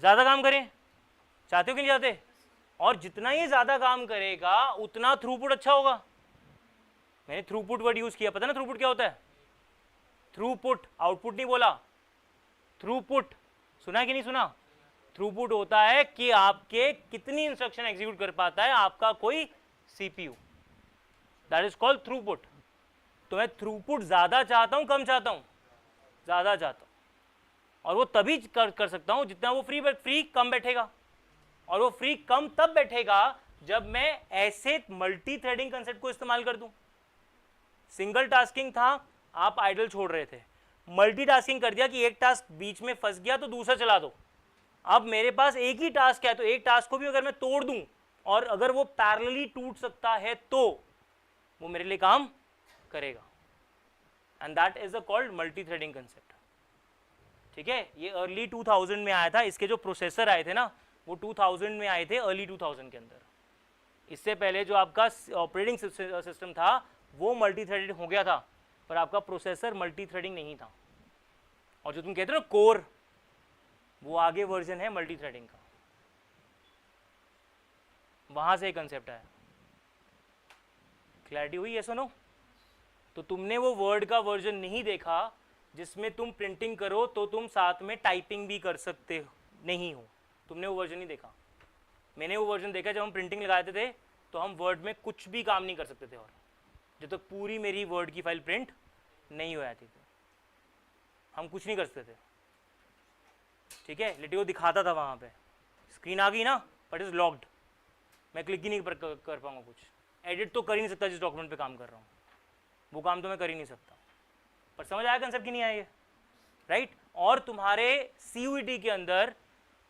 ज्यादा काम करें? चाहते हो कि नहीं चाहते? और जितना ये ज्यादा काम करेगा उतना थ्रूपुट अच्छा होगा। मैंने थ्रूपुट वर्ड यूज किया, पता ना थ्रूपुट क्या होता है? थ्रूपुट, आउटपुट नहीं बोला, थ्रूपुट। सुना कि नहीं सुना? थ्रूपुट होता है कि आपके कितनी इंस्ट्रक्शन एग्जीक्यूट कर पाता है आपका कोई CPU, that is called throughput. तो मैं थ्रूपुट ज्यादा चाहता हूं कम चाहता हूं? ज्यादा चाहता हूं, और वो तभी कर सकता हूं जितना वो फ्री कम बैठेगा, और वो फ्री कम तब बैठेगा जब मैं ऐसे मल्टी थ्रेडिंग कंसेप्ट को इस्तेमाल कर दूं। सिंगल टास्किंग था, आप आइडल छोड़ रहे थे, मल्टीटास्किंग कर दिया कि एक टास्क बीच में फंस गया तो दूसरा चला दो। अब मेरे पास एक ही टास्क है, तो एक टास्क को भी अगर मैं तोड़ दूं और अगर वो पैरेलली टूट सकता है तो वो मेरे लिए काम करेगा, and that is a called multi threading concept. ठीक है? ये अर्ली 2000 में आया था, इसके जो प्रोसेसर आए थे ना वो 2000 में आए थे, अर्ली 2000 के अंदर। इससे पहले जो आपका ऑपरेटिंग सिस्टम था वो मल्टी थ्रेडेड हो गया था, पर आपका प्रोसेसर मल्टी थ्रेडिंग नहीं था। और जो तुम कहते हो ना कोर, वो आगे वर्जन है मल्टी थ्रेडिंग का, वहां से कंसेप्ट आया। क्लैरिटी हुई? यस और नो? तो तुमने वो वर्ड का वर्जन नहीं देखा जिसमें तुम प्रिंटिंग करो तो तुम साथ में टाइपिंग भी कर सकते नहीं हो, तुमने वो वर्जन नहीं देखा। मैंने वो वर्जन देखा जब हम प्रिंटिंग लगाते थे तो हम वर्ड में कुछ भी काम नहीं कर सकते थे, और जब तक पूरी मेरी वर्ड की फाइल प्रिंट नहीं हो जाती थी हम कुछ नहीं कर सकते थे। ठीक है? लिटी को दिखाता था वहाँ पे, स्क्रीन आ गई ना बट इज लॉक्ड, मैं क्लिक ही नहीं कर पाऊंगा, कुछ एडिट तो कर ही नहीं सकता जिस डॉक्यूमेंट पे काम कर रहा हूँ, वो काम तो मैं कर ही नहीं सकता। पर समझ आया कंसेप्ट कि नहीं आया ये? राइट? और तुम्हारे CUET के अंदर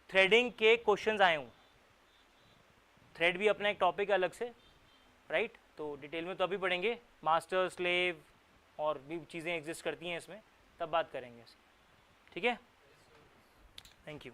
थ्रेडिंग के क्वेश्चंस आए हुए, थ्रेड भी अपना एक टॉपिक है अलग से, राइट? तो डिटेल में तो अभी पढ़ेंगे, मास्टर स्लेव और भी चीज़ें एग्जिस्ट करती हैं इसमें, तब बात करेंगे इसकी, ठीक है? Thank you.